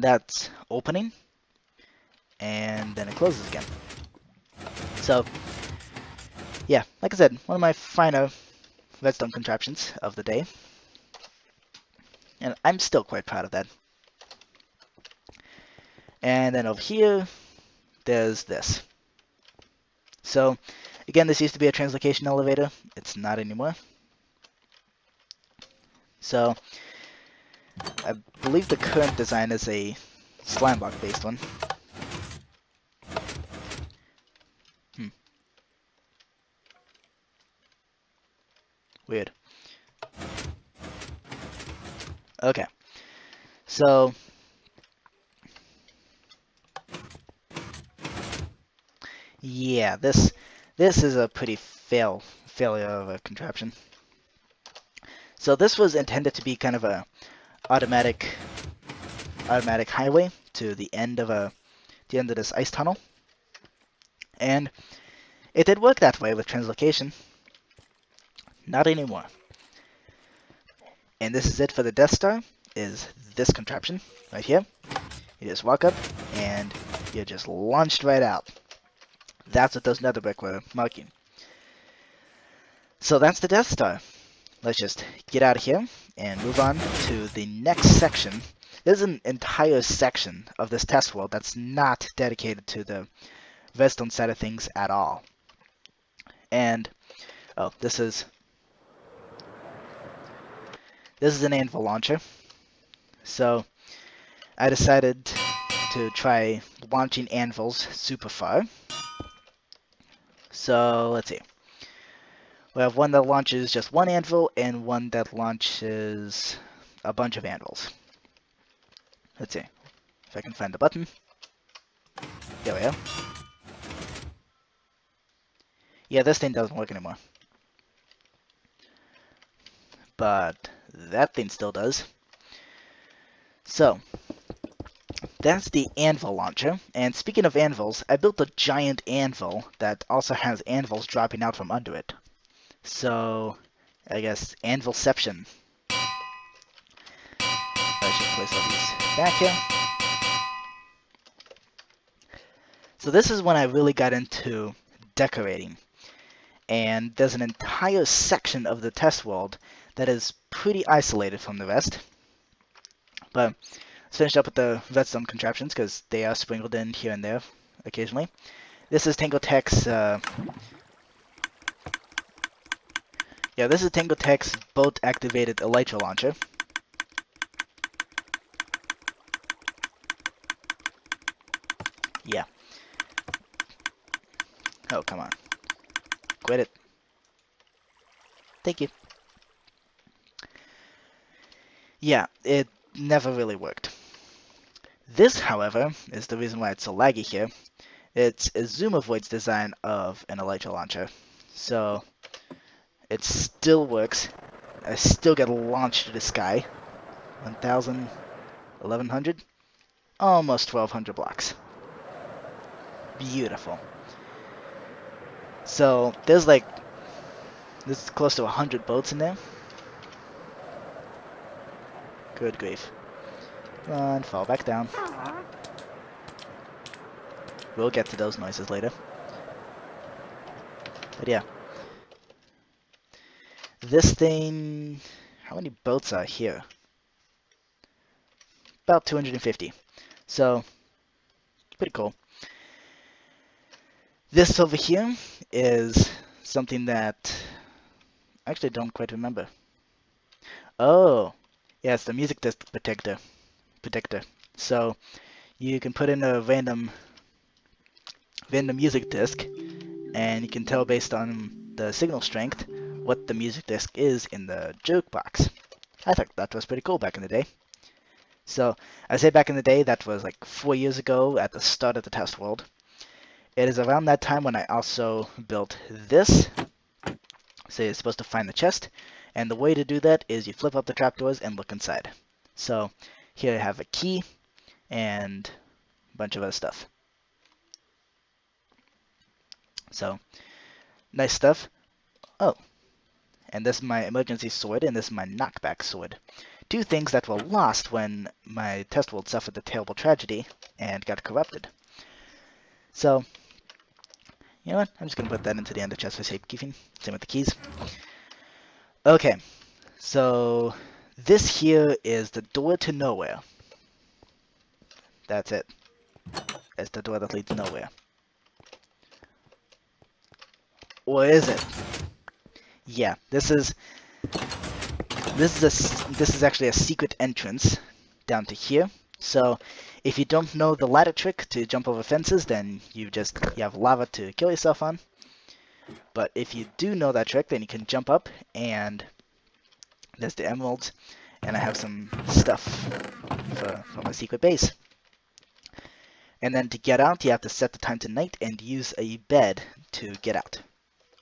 that's opening, and then it closes again. So yeah, like I said, one of my finer redstone contraptions of the day, and I'm still quite proud of that. And then over here, there's this. So again, this used to be a translocation elevator. It's not anymore. So I believe the current design is a slime block based one. Weird. Okay. So yeah, this is a pretty failure of a contraption. So this was intended to be kind of a automatic highway to the end of this ice tunnel, and it did work that way with translocation. Not anymore. And this is it for the Death Star. Is this contraption right here? You just walk up and you're just launched right out. That's what those nether brick were marking. So that's the Death Star. Let's just get out of here and move on to the next section. There's an entire section of this test world that's not dedicated to the redstone side of things at all. And oh, this is an anvil launcher. So I decided to try launching anvils super far. So let's see. We have one that launches just one anvil and one that launches a bunch of anvils. Let's see if I can find the button. There we go. Yeah, this thing doesn't work anymore. But that thing still does. So that's the anvil launcher. And speaking of anvils, I built a giant anvil that also has anvils dropping out from under it. So I guess anvilception. I should place all these back here. So this is when I really got into decorating. And there's an entire section of the test world that is pretty isolated from the rest. But let's finish up with the redstone contraptions, because they are sprinkled in here and there occasionally. This is Tangotech's boat-activated elytra launcher. Yeah. Oh, come on. Quit it. Thank you. Yeah, it never really worked. This, however, is the reason why it's so laggy here. It's a zoom avoids design of an elytra launcher. So it still works. I still get launched to the sky. 1,000, 1,100, almost 1,200 blocks. Beautiful. So there's close to 100 boats in there. Good grief. Come on, fall back down. We'll get to those noises later. But yeah. This thing... How many boats are here? About 250. So, pretty cool. This over here is something that I actually don't quite remember. Oh, yeah, it's the music disc protector. So you can put in a random music disc, and you can tell based on the signal strength what the music disc is in the jukebox. I thought that was pretty cool back in the day. So I say back in the day, that was like 4 years ago at the start of the test world. It is around that time when I also built this. So you're supposed to find the chest, and the way to do that is you flip up the trapdoors and look inside. So here I have a key and a bunch of other stuff. So nice stuff. Oh, and this is my emergency sword, and this is my knockback sword. Two things that were lost when my test world suffered a terrible tragedy and got corrupted. So, you know what? I'm just going to put that into the ender chest for safekeeping. Same with the keys. Okay, so this here is the door to nowhere. That's it. It's the door that leads nowhere. Or is it? Yeah, this is actually a secret entrance down to here. So if you don't know the ladder trick to jump over fences, then you have lava to kill yourself on. But if you do know that trick, then you can jump up, and there's the emeralds, and I have some stuff for my secret base. And then to get out, you have to set the time to night and use a bed to get out.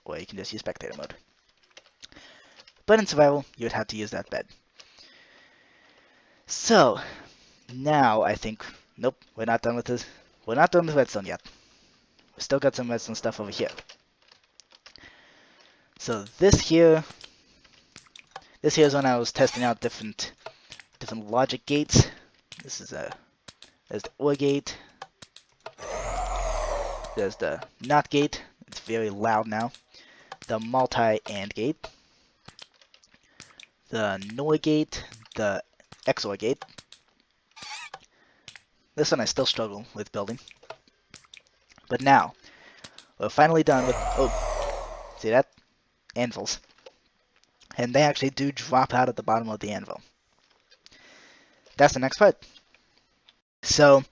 Or you can just use spectator mode. But in survival, you would have to use that bed. So, now I think... Nope, we're not done with this. We're not done with redstone yet. We still got some redstone stuff over here. So this here is when I was testing out different logic gates. There's the OR gate. There's the NOT gate. It's very loud now. The multi-AND gate. The NOR gate. The XOR gate. This one I still struggle with building. But now, we're finally done with... Oh, see that? Anvils. And they actually do drop out at the bottom of the anvil. That's the next part. So,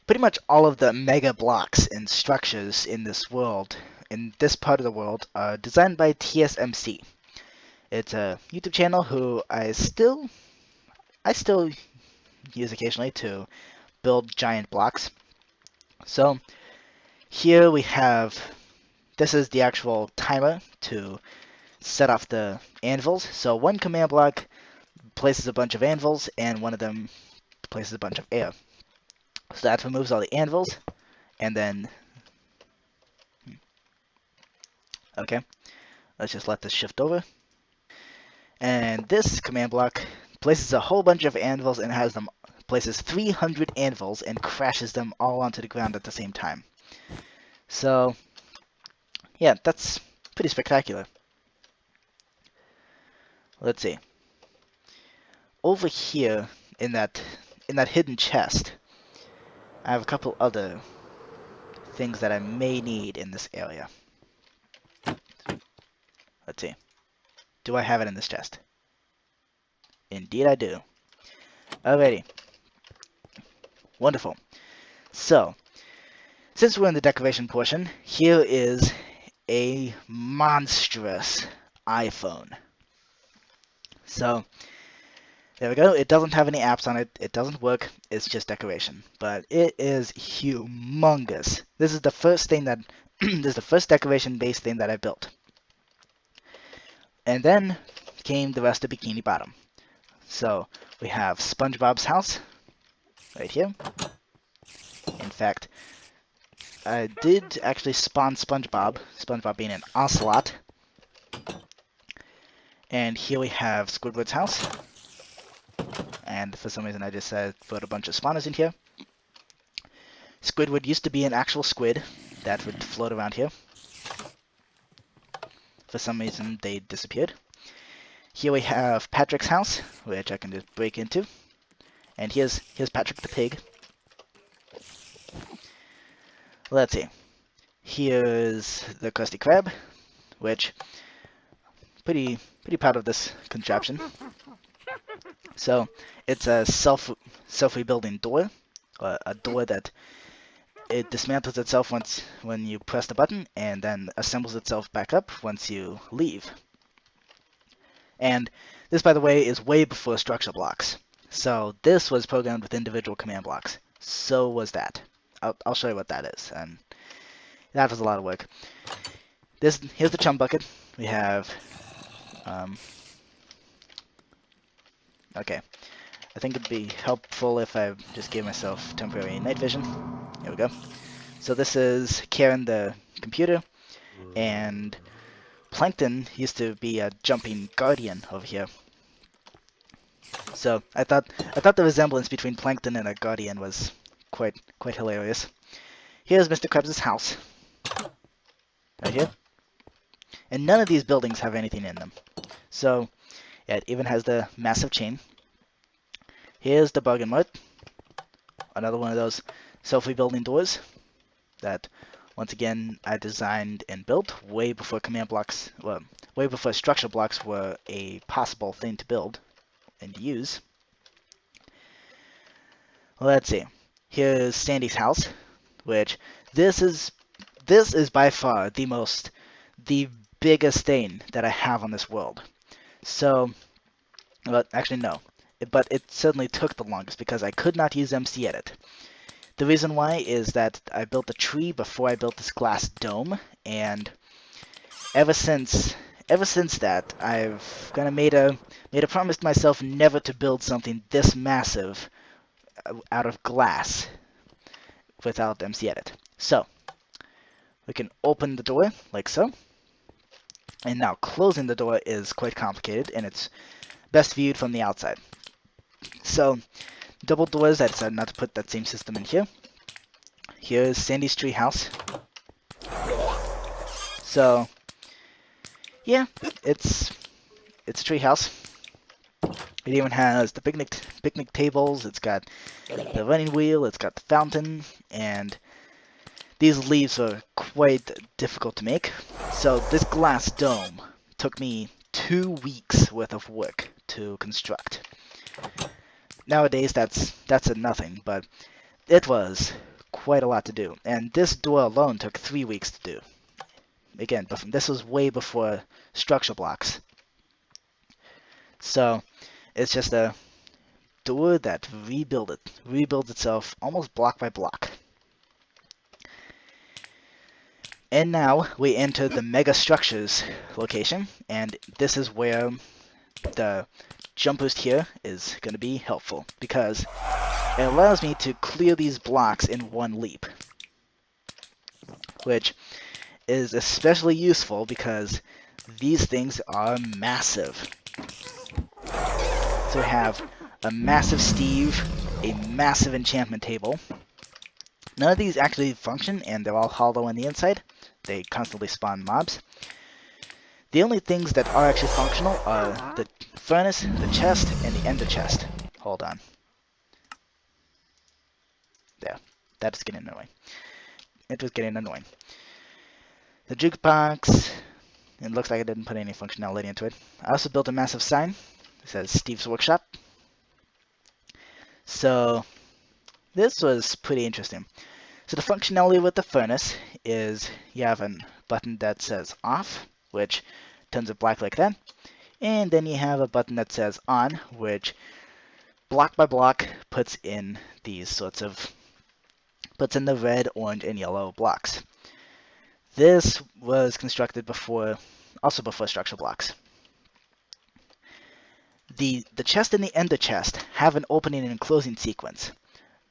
pretty much all of the mega blocks and structures in this world, in this part of the world, are designed by TSMC. It's a YouTube channel who I still use occasionally to build giant blocks. So, here we have, this is the actual timer to set off the anvils. So one command block places a bunch of anvils, and one of them places a bunch of air. So that removes all the anvils, and then... Okay, let's just let this shift over. And this command block places a whole bunch of anvils and places 300 anvils and crashes them all onto the ground at the same time. So, yeah, that's pretty spectacular. Let's see. Over here in that hidden chest, I have a couple other things that I may need in this area. Let's see. Do I have it in this chest? Indeed I do. Alrighty. Wonderful. So, since we're in the decoration portion, here is a monstrous iPhone. So, There we go. It doesn't have any apps on it. It doesn't work. It's just decoration. But it is humongous. This is the first thing that this is the first decoration-based thing that I built. And then came the rest of Bikini Bottom. So we have SpongeBob's house right here. In fact, I did actually spawn SpongeBob, SpongeBob being an ocelot. And here we have Squidward's house. And for some reason I just put a bunch of spawners in here. Squidward used to be an actual squid that would float around here. For some reason they disappeared. Here we have Patrick's house, which I can just break into. And here's Patrick the pig. Let's see. Here's the Krusty Krab, which pretty proud of this contraption. So it's a self-rebuilding door, a door that it dismantles itself when you press the button, and then assembles itself back up once you leave. And this, by the way, is way before structure blocks. So this was programmed with individual command blocks. So was that. I'll show you what that is, and that was a lot of work. Here's the chum bucket. We have okay. I think it'd be helpful if I just gave myself temporary night vision. There we go. So this is Karen the computer, and Plankton used to be a jumping guardian over here. So I thought the resemblance between Plankton and a guardian was quite hilarious. Here's Mr. Krabs' house. Right here. And none of these buildings have anything in them. So yeah, it even has the massive chain. Here's the Bargain Mart. Another one of those self-rebuilding doors that, once again, I designed and built way before command blocks, well, way before structure blocks were a possible thing to build and use. Let's see. Here's Sandy's house, which this is by far the biggest thing that I have on this world. So, well, actually no, but it certainly took the longest because I could not use MC Edit. The reason why is that I built a tree before I built this glass dome, and ever since that, I've kind of made a promise to myself never to build something this massive out of glass without MC Edit. So we can open the door like so, and now closing the door is quite complicated, and it's best viewed from the outside. So double doors, I decided not to put that same system in here. Here's Sandy's tree house. So yeah, it's a tree house. It even has the picnic tables, it's got the running wheel, it's got the fountain, and these leaves are quite difficult to make. So this glass dome took me 2 weeks worth of work to construct. Nowadays that's a nothing, but it was quite a lot to do. And this door alone took 3 weeks to do. Again, this was way before structure blocks. So it's just a door that rebuilds itself almost block by block. And now we enter the mega structures location, and this is where the jump boost here is going to be helpful, because it allows me to clear these blocks in one leap, which is especially useful because these things are massive. So we have a massive Steve, a massive enchantment table. None of these actually function, and they're all hollow on the inside. They constantly spawn mobs. The only things that are actually functional are the furnace, the chest, and the ender chest. Hold on. There. That's getting annoying. It was getting annoying. The jukebox, it looks like I didn't put any functionality into it. I also built a massive sign. It says Steve's Workshop. So this was pretty interesting. So the functionality with the furnace is you have a button that says off, which turns it black like that. And then you have a button that says on, which block by block puts in these sorts of puts in the red, orange, and yellow blocks. This was constructed also before structure blocks. The chest and the ender chest have an opening and closing sequence,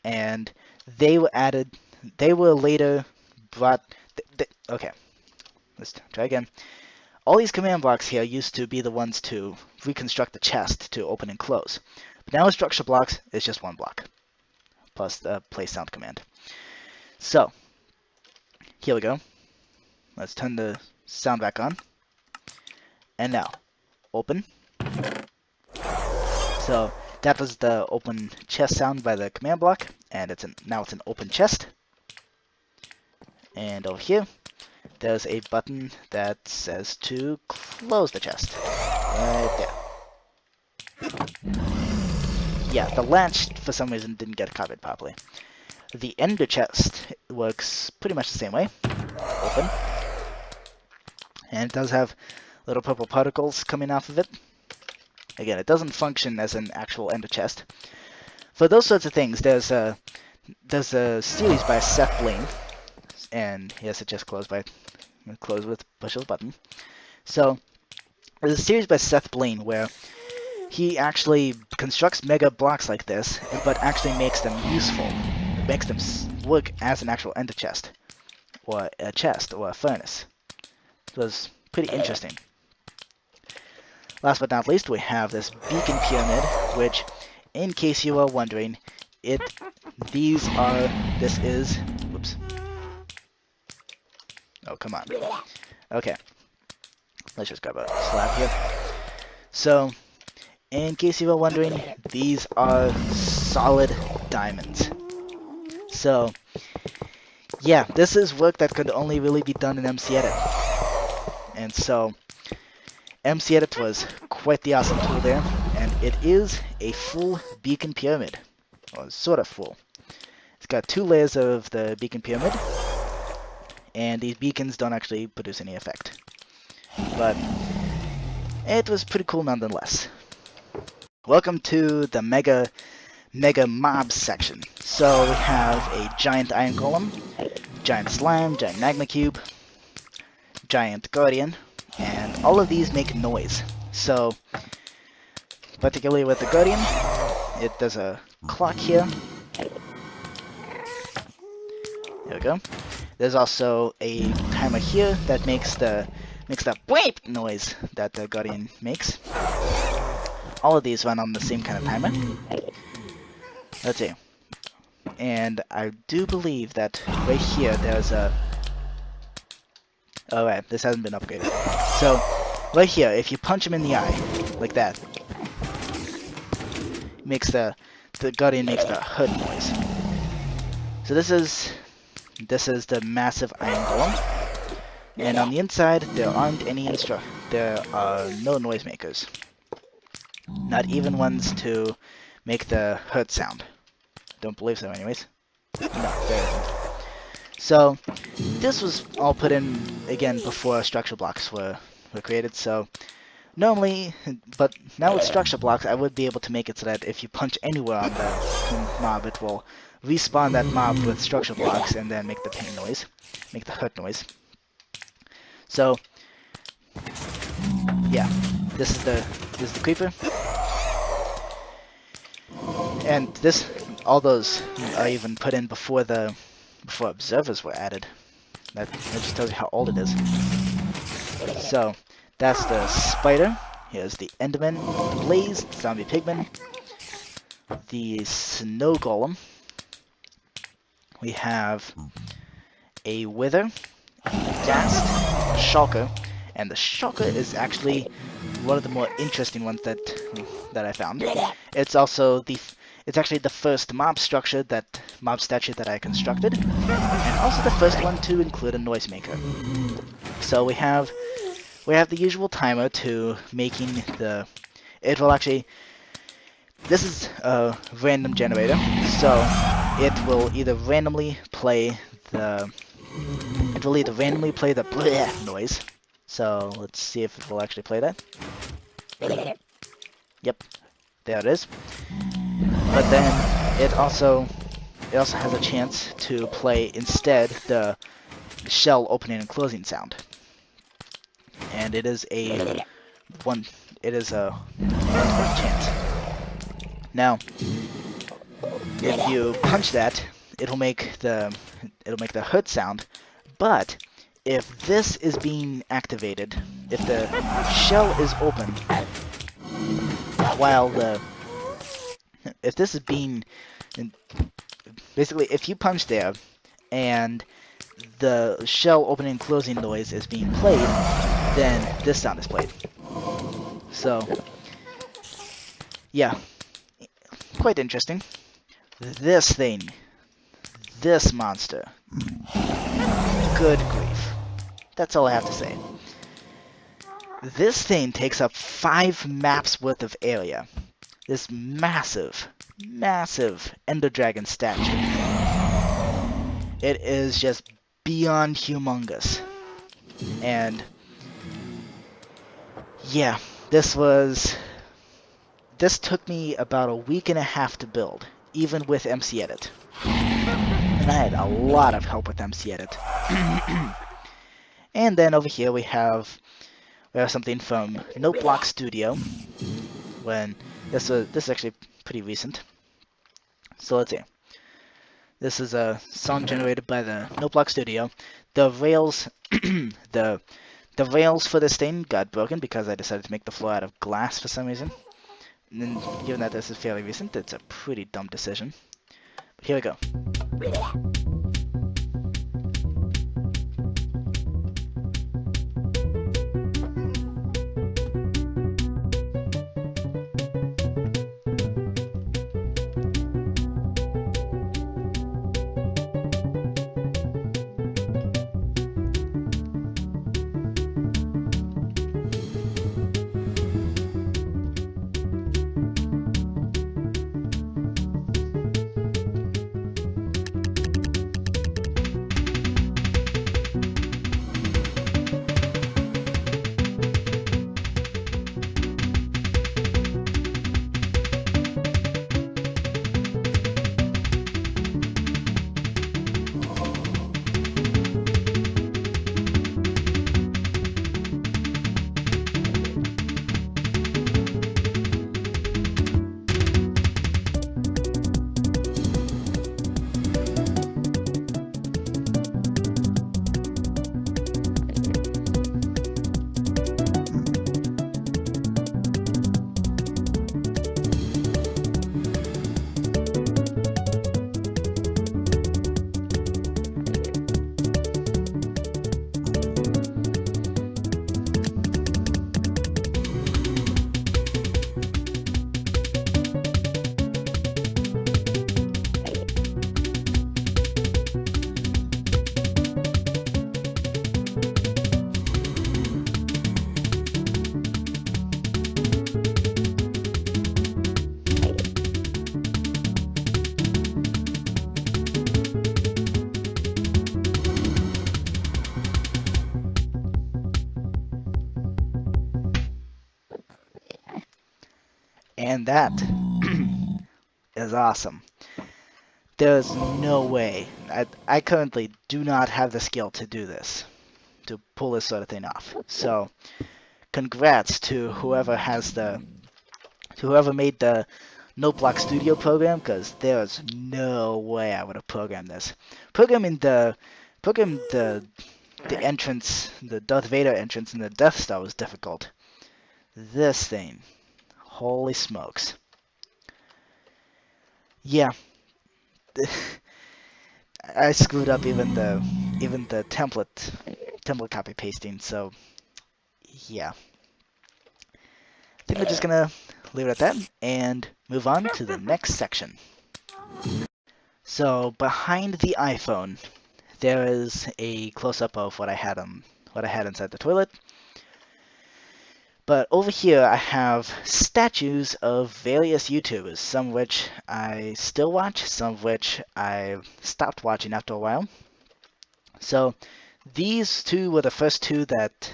and they were later brought. Okay, let's try again. All these command blocks here used to be the ones to reconstruct the chest to open and close. But now with structure blocks, it's just one block, plus the play sound command. So, here we go. Let's turn the sound back on. And now, open. So, that was the open chest sound by the command block, and now it's an open chest. And over here, there's a button that says to close the chest. Right there. Yeah, the latch, for some reason, didn't get covered properly. The ender chest works pretty much the same way. Open. And it does have little purple particles coming off of it. Again, it doesn't function as an actual ender chest. For those sorts of things, there's a series by Seth Blaine. And yes, it just closed with push of the button. So there's a series by Seth Blaine where he actually constructs mega blocks like this, but actually makes them useful. Makes them work as an actual ender chest, or a chest, or a furnace. It was pretty interesting. Last but not least, we have this beacon pyramid, which, in case you are wondering, whoops. Oh, come on. Okay. Let's just grab a slab here. So, in case you were wondering, these are solid diamonds. So, yeah, this is work that could only really be done in MC Edit. And so, MC Edit was quite the awesome tool there, and it is a full beacon pyramid. Or sort of full. It's got 2 layers of the beacon pyramid, and these beacons don't actually produce any effect. But it was pretty cool nonetheless. Welcome to the Mega Mobs section. So we have a giant iron golem, giant slime, giant magma cube, giant guardian, and all of these make noise. So, particularly with the guardian, there's a clock here. There we go. There's also a timer here that makes the bleep noise that the guardian makes. All of these run on the same kind of timer. Let's see. And I do believe that right here there's a... Oh, right, this hasn't been upgraded. So, right here, if you punch him in the eye, like that, the guardian makes the hurt noise. So this is the massive iron golem. And on the inside, there are no noisemakers. Not even ones to make the hurt sound. Don't believe so anyways. No, there isn't. So, this was all put in, again, before structure blocks were created, so normally, but now with structure blocks, I would be able to make it so that if you punch anywhere on the mob, it will respawn that mob with structure blocks and then make the pain noise, make the hurt noise. So, yeah, this is the creeper. And all those are even put in before observers were added. That just tells you how old it is. So, that's the spider. Here's the enderman, the blaze, the zombie pigman, the snow golem. We have a wither, a ghast, a shulker, and the shulker is actually one of the more interesting ones that I found. It's also it's actually the first mob statue that I constructed, and also the first one to include a noisemaker. So we have the usual timer to making it will actually, this is a random generator, so it will either randomly play the bleh noise. So let's see if it will actually play that. Yep, there it is. but then it also has a chance to play instead the shell opening and closing sound, and it is a one to one chance. Now, if you punch that, it'll make the hurt sound, but if this is being activated, if the shell is open while if this is being, basically if you punch there and the shell opening and closing noise is being played, then this sound is played. So yeah, quite interesting. This thing, this monster, good grief. That's all I have to say. This thing takes up 5 maps worth of area. This massive, massive Ender Dragon statue. It is just beyond humongous. And yeah, this took me about a week and a half to build, even with MC Edit. And I had a lot of help with MC Edit. And then over here we have something from Noteblock Studio. When this is actually pretty recent. So let's see. This is a song generated by the Noteblock Studio. The rails the rails for this thing got broken because I decided to make the floor out of glass for some reason. And then, given that this is fairly recent, it's a pretty dumb decision. But here we go. And that is awesome. There's no way. I currently do not have the skill to do this, to pull this sort of thing off. So, congrats to whoever made the Noteblock Studio program, because there's no way I would have programmed this. Programming the entrance, the Darth Vader entrance in the Death Star was difficult. This thing, holy smokes. Yeah. I screwed up even the template copy pasting, so yeah. I think we're just gonna leave it at that and move on to the next section. So behind the iPhone, there is a close-up of what I had inside the toilet. But over here I have statues of various YouTubers, some of which I still watch, some of which I stopped watching after a while. So these two were the first two that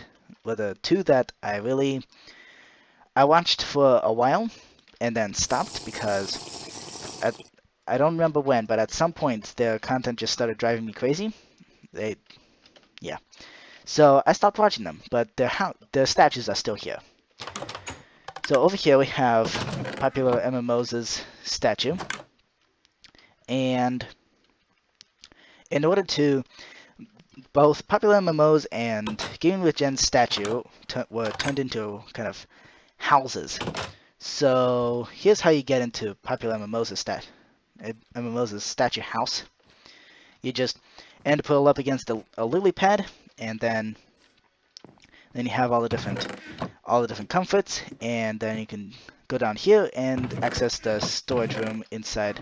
I watched for a while and then stopped because I don't remember when, but at some point their content just started driving me crazy. Yeah. So I stopped watching them, but their statues are still here. So over here we have popular MMOs' statue, and in order to both popular MMOs and Gaming with Jen's statue were turned into kind of houses. So here's how you get into popular MMOs' statue house. You just end pull up against a lily pad, and then you have all the different comforts, and then you can go down here and access the storage room inside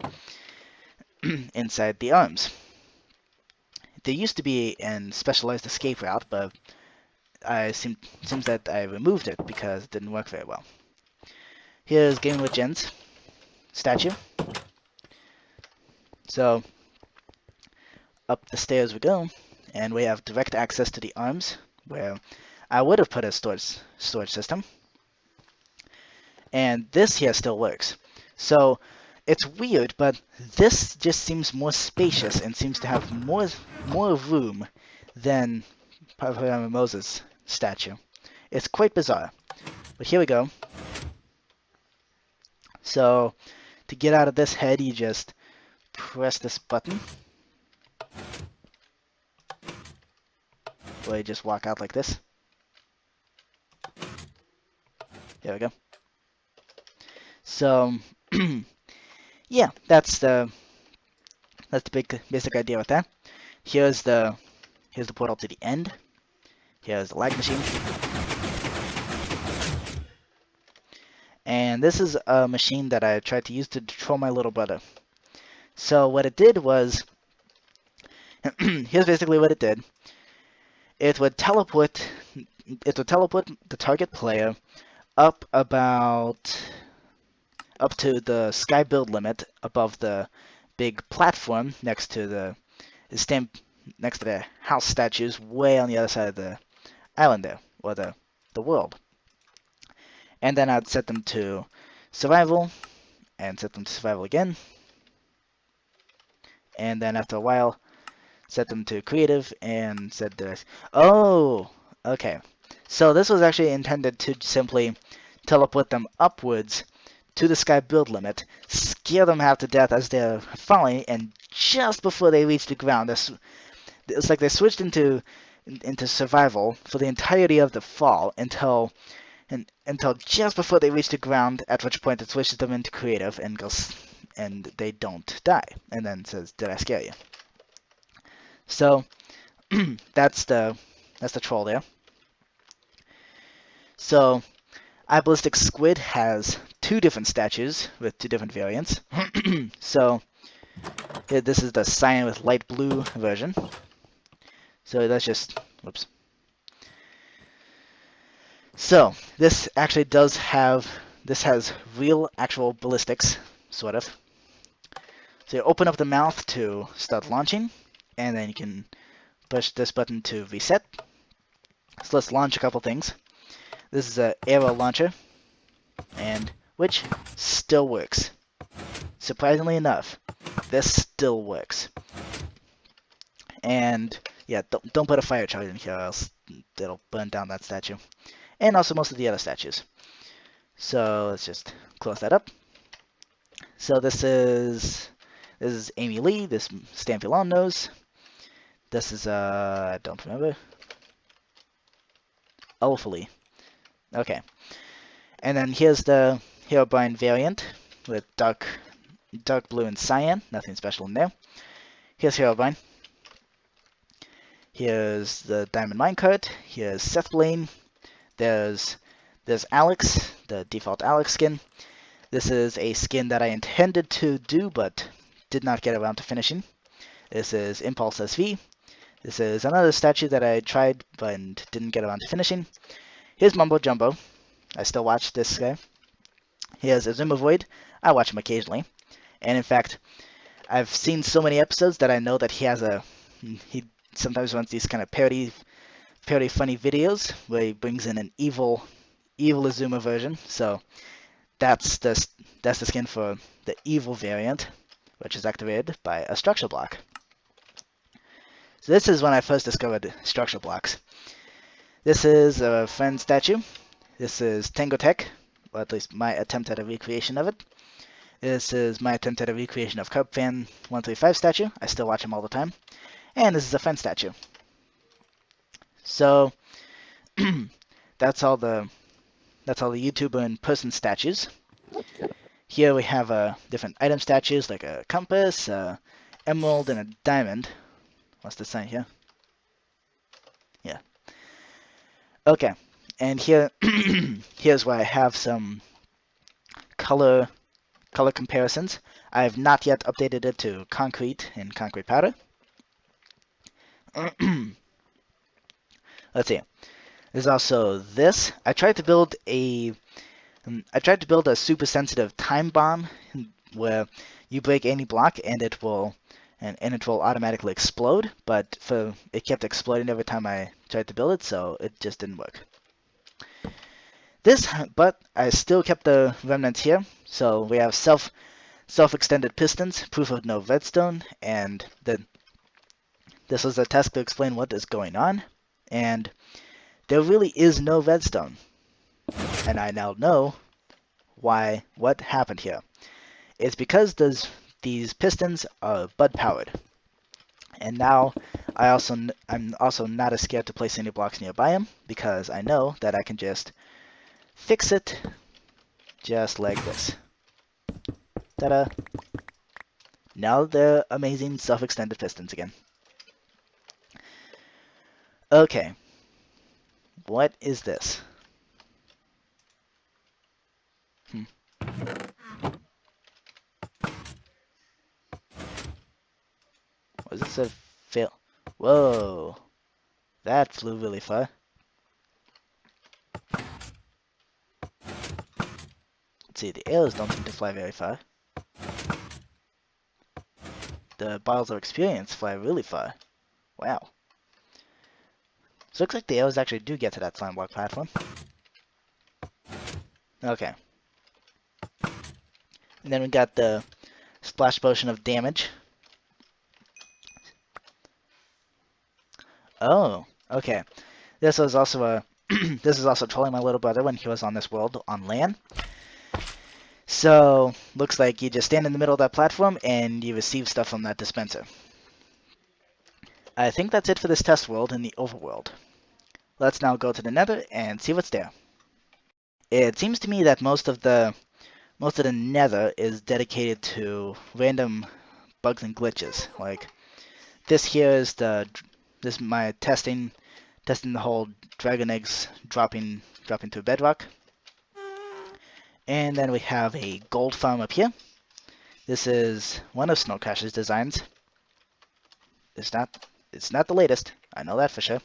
inside the arms. There used to be a specialized escape route, but seems that I removed it because it didn't work very well. Here's Gaming with Jen's statue. So up the stairs we go, and we have direct access to the arms, where I would have put a storage system. And this here still works. So it's weird, but this just seems more spacious and seems to have more room than Moses' statue. It's quite bizarre. But here we go. So to get out of this head, you just press this button. Or you just walk out like this. There we go. So yeah, that's the basic idea with that. Here's the portal to the end. Here's the lag machine. And this is a machine that I tried to use to control my little brother. So what it did was, here's basically what it did. It would teleport the target player up to the sky build limit above the big platform next to the house statues way on the other side of the island there, or the world. And then I'd set them to survival, and set them to survival again. And then after a while, set them to creative, and set the... Oh! Okay. So this was actually intended to simply teleport them upwards to the sky build limit, scare them half to death as they're falling, and just before they reach the ground, it's like they switched into survival for the entirety of the fall until just before they reach the ground, at which point it switches them into creative and they don't die, and then says, "Did I scare you?" So that's the troll there. So Ballistic Squid has two different statues with two different variants. So this is the cyan with light blue version. So that's just, whoops. So this actually has real actual ballistics, sort of. So you open up the mouth to start launching, and then you can push this button to reset. So let's launch a couple things. This is an arrow launcher, and which still works. Surprisingly enough, this still works. And yeah, don't put a fire charge in here, or else it'll burn down that statue. And also most of the other statues. So let's just close that up. So this is Amy Lee, this Stampy Longnose. This is I don't remember. Ulfily. Okay. And then here's the Herobrine variant with dark blue and cyan. Nothing special in there. Here's Herobrine. Here's the Diamond Minecart. Here's Seth Blaine. There's Alex, the default Alex skin. This is a skin that I intended to do, but did not get around to finishing. This is Impulse SV. This is another statue that I tried, but didn't get around to finishing. Here's Mumbo Jumbo. I still watch this guy. Here's Azuma Void. I watch him occasionally. And in fact, I've seen so many episodes that I know that he sometimes runs these kind of parody funny videos where he brings in an evil Azuma version. So that's the skin for the evil variant, which is activated by a structure block. So this is when I first discovered structure blocks. This is a friend statue. This is Tango Tech, or at least my attempt at a recreation of it. This is my attempt at a recreation of Cubfan135 statue. I still watch him all the time. And this is a friend statue. So that's all the YouTuber and person statues. Here we have different item statues like a compass, emerald, and a diamond. What's the sign here? Yeah. Okay. And here's where I have some color comparisons. I have not yet updated it to concrete and concrete powder. Let's see. There's also this. I tried to build a super sensitive time bomb where you break any block and it will automatically explode, but it kept exploding every time I tried to build it, so it just didn't work. But I still kept the remnants here. So we have self-extended pistons, proof of no redstone, and this was a test to explain what is going on, and there really is no redstone. And I now know what happened here. It's because these pistons are bud powered. And now I'm also not as scared to place any blocks nearby them because I know that I can just fix it just like this. Ta-da! Now they're amazing self-extended pistons again. Okay. What is this? Was this a fail? Whoa! That flew really far. Let's see, the arrows don't seem to fly very far. The bottles of experience fly really far. Wow. So it looks like the arrows actually do get to that slime block platform. Okay. And then we got the splash potion of damage. Oh, okay. This was also this is also trolling my little brother when he was on this world on land. So, looks like you just stand in the middle of that platform and you receive stuff from that dispenser. I think that's it for this test world in the overworld. Let's now go to the nether and see what's there. It seems to me that most of the nether is dedicated to random bugs and glitches. Like this here is my testing the whole dragon eggs dropping to bedrock. And then we have a gold farm up here. This is one of Snow Crash's designs. It's not the latest, I know that for sure.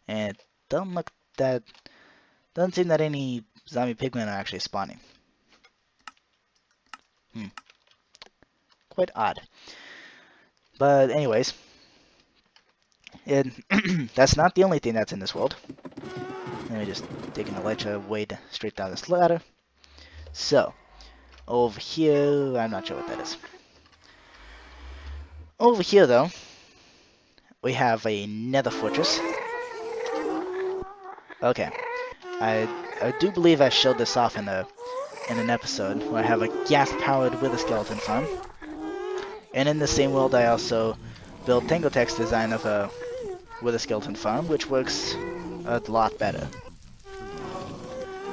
And it doesn't seem that any zombie pigmen are actually spawning. Quite odd. But anyways, that's not the only thing that's in this world. Let me just take an elytra wade straight down this ladder. So, over here, I'm not sure what that is. Over here, though, we have a nether fortress. Okay, I do believe I showed this off in an episode where I have a gas-powered wither skeleton farm. And in the same world, I also built Tangotech's design of a wither skeleton farm, which works a lot better.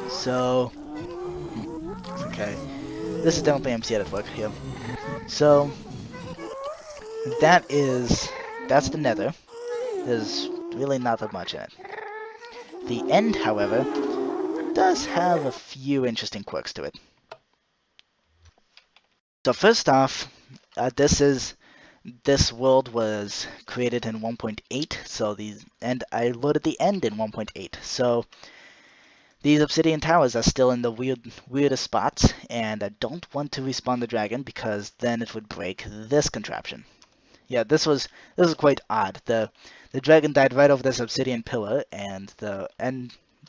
So, okay, this is definitely MC at work here. So, that's the nether. There's really not that much in it. The end, however, does have a few interesting quirks to it. So first off, this world was created in 1.8, and I loaded the end in 1.8. So these obsidian towers are still in the weirdest spots, and I don't want to respawn the dragon because then it would break this contraption. Yeah, this was quite odd. The dragon died right over this obsidian pillar, and the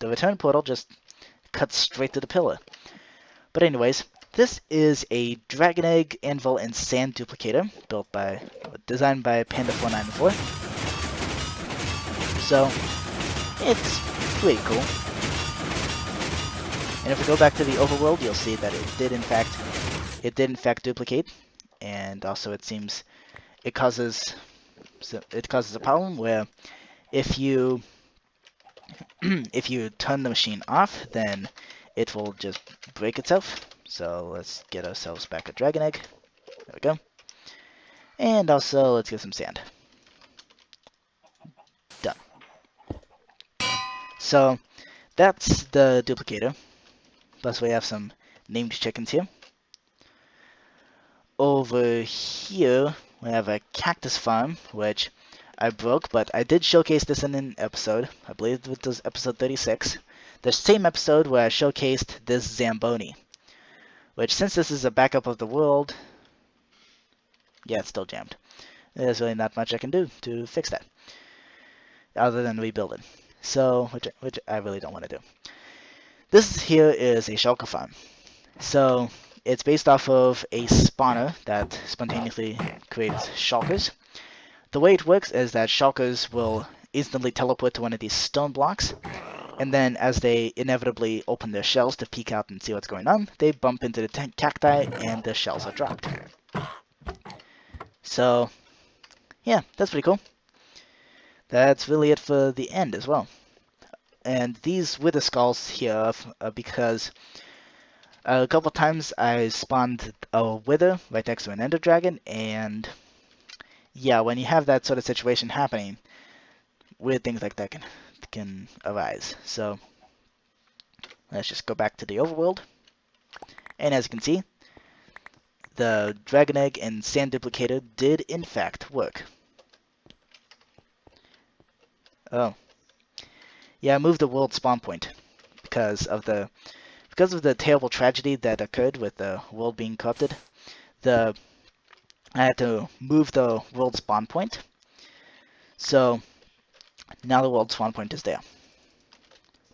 return portal just cuts straight to the pillar. But anyways, this is a Dragon Egg, Anvil, and Sand duplicator designed by Panda494. So it's pretty cool. And if we go back to the overworld, you'll see that it did in fact duplicate, and also it seems it causes a problem where if you if you turn the machine off, then it will just break itself. So let's get ourselves back a Dragon Egg. There we go. And also let's get some sand. Done. So that's the duplicator. Plus we have some named chickens here. Over here we have a cactus farm, which I broke, but I did showcase this in an episode. I believe it was episode 36. The same episode where I showcased this Zamboni. Which, since this is a backup of the world, yeah, it's still jammed. There's really not much I can do to fix that, other than rebuild it. So, which I really don't want to do. This here is a shulker farm. So, it's based off of a spawner that spontaneously creates shulkers. The way it works is that shulkers will instantly teleport to one of these stone blocks, and then as they inevitably open their shells to peek out and see what's going on, they bump into the cacti and the shells are dropped. So, yeah, that's pretty cool. That's really it for the end as well. And these wither skulls here are because a couple times I spawned a wither right next to an ender dragon, and yeah, when you have that sort of situation happening, weird things like that can arise. So let's just go back to the overworld, and as you can see, the Dragon Egg and Sand duplicator did in fact work. Oh, yeah, I moved the world spawn point because of the terrible tragedy that occurred with the world being corrupted. I had to move the world spawn point, so now the world spawn point is there.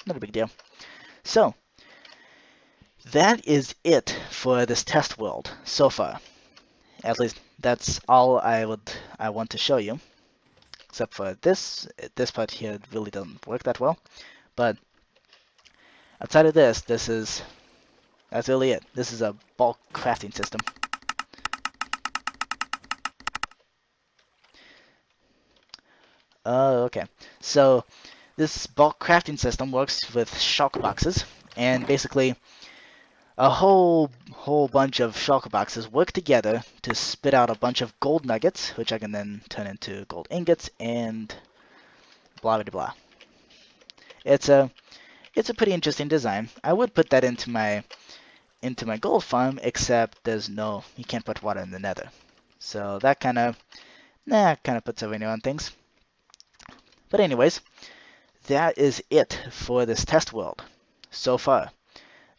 Not a big deal. So that is it for this test world so far. At least that's all I want to show you. Except for this part here really doesn't work that well. But outside of this, that's really it. This is a bulk crafting system. Okay. So this bulk crafting system works with shulker boxes, and basically a whole bunch of shulker boxes work together to spit out a bunch of gold nuggets, which I can then turn into gold ingots and blah blah blah. It's a pretty interesting design. I would put that into my gold farm, except you can't put water in the nether. So that kind of puts a ring on things. But anyways, that is it for this test world so far.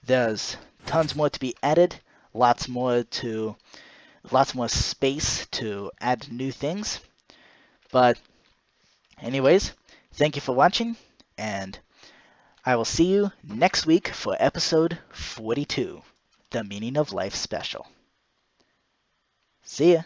There's tons more to be added, lots more space to add new things. But anyways, thank you for watching, and I will see you next week for episode 42, the Meaning of Life special. See ya!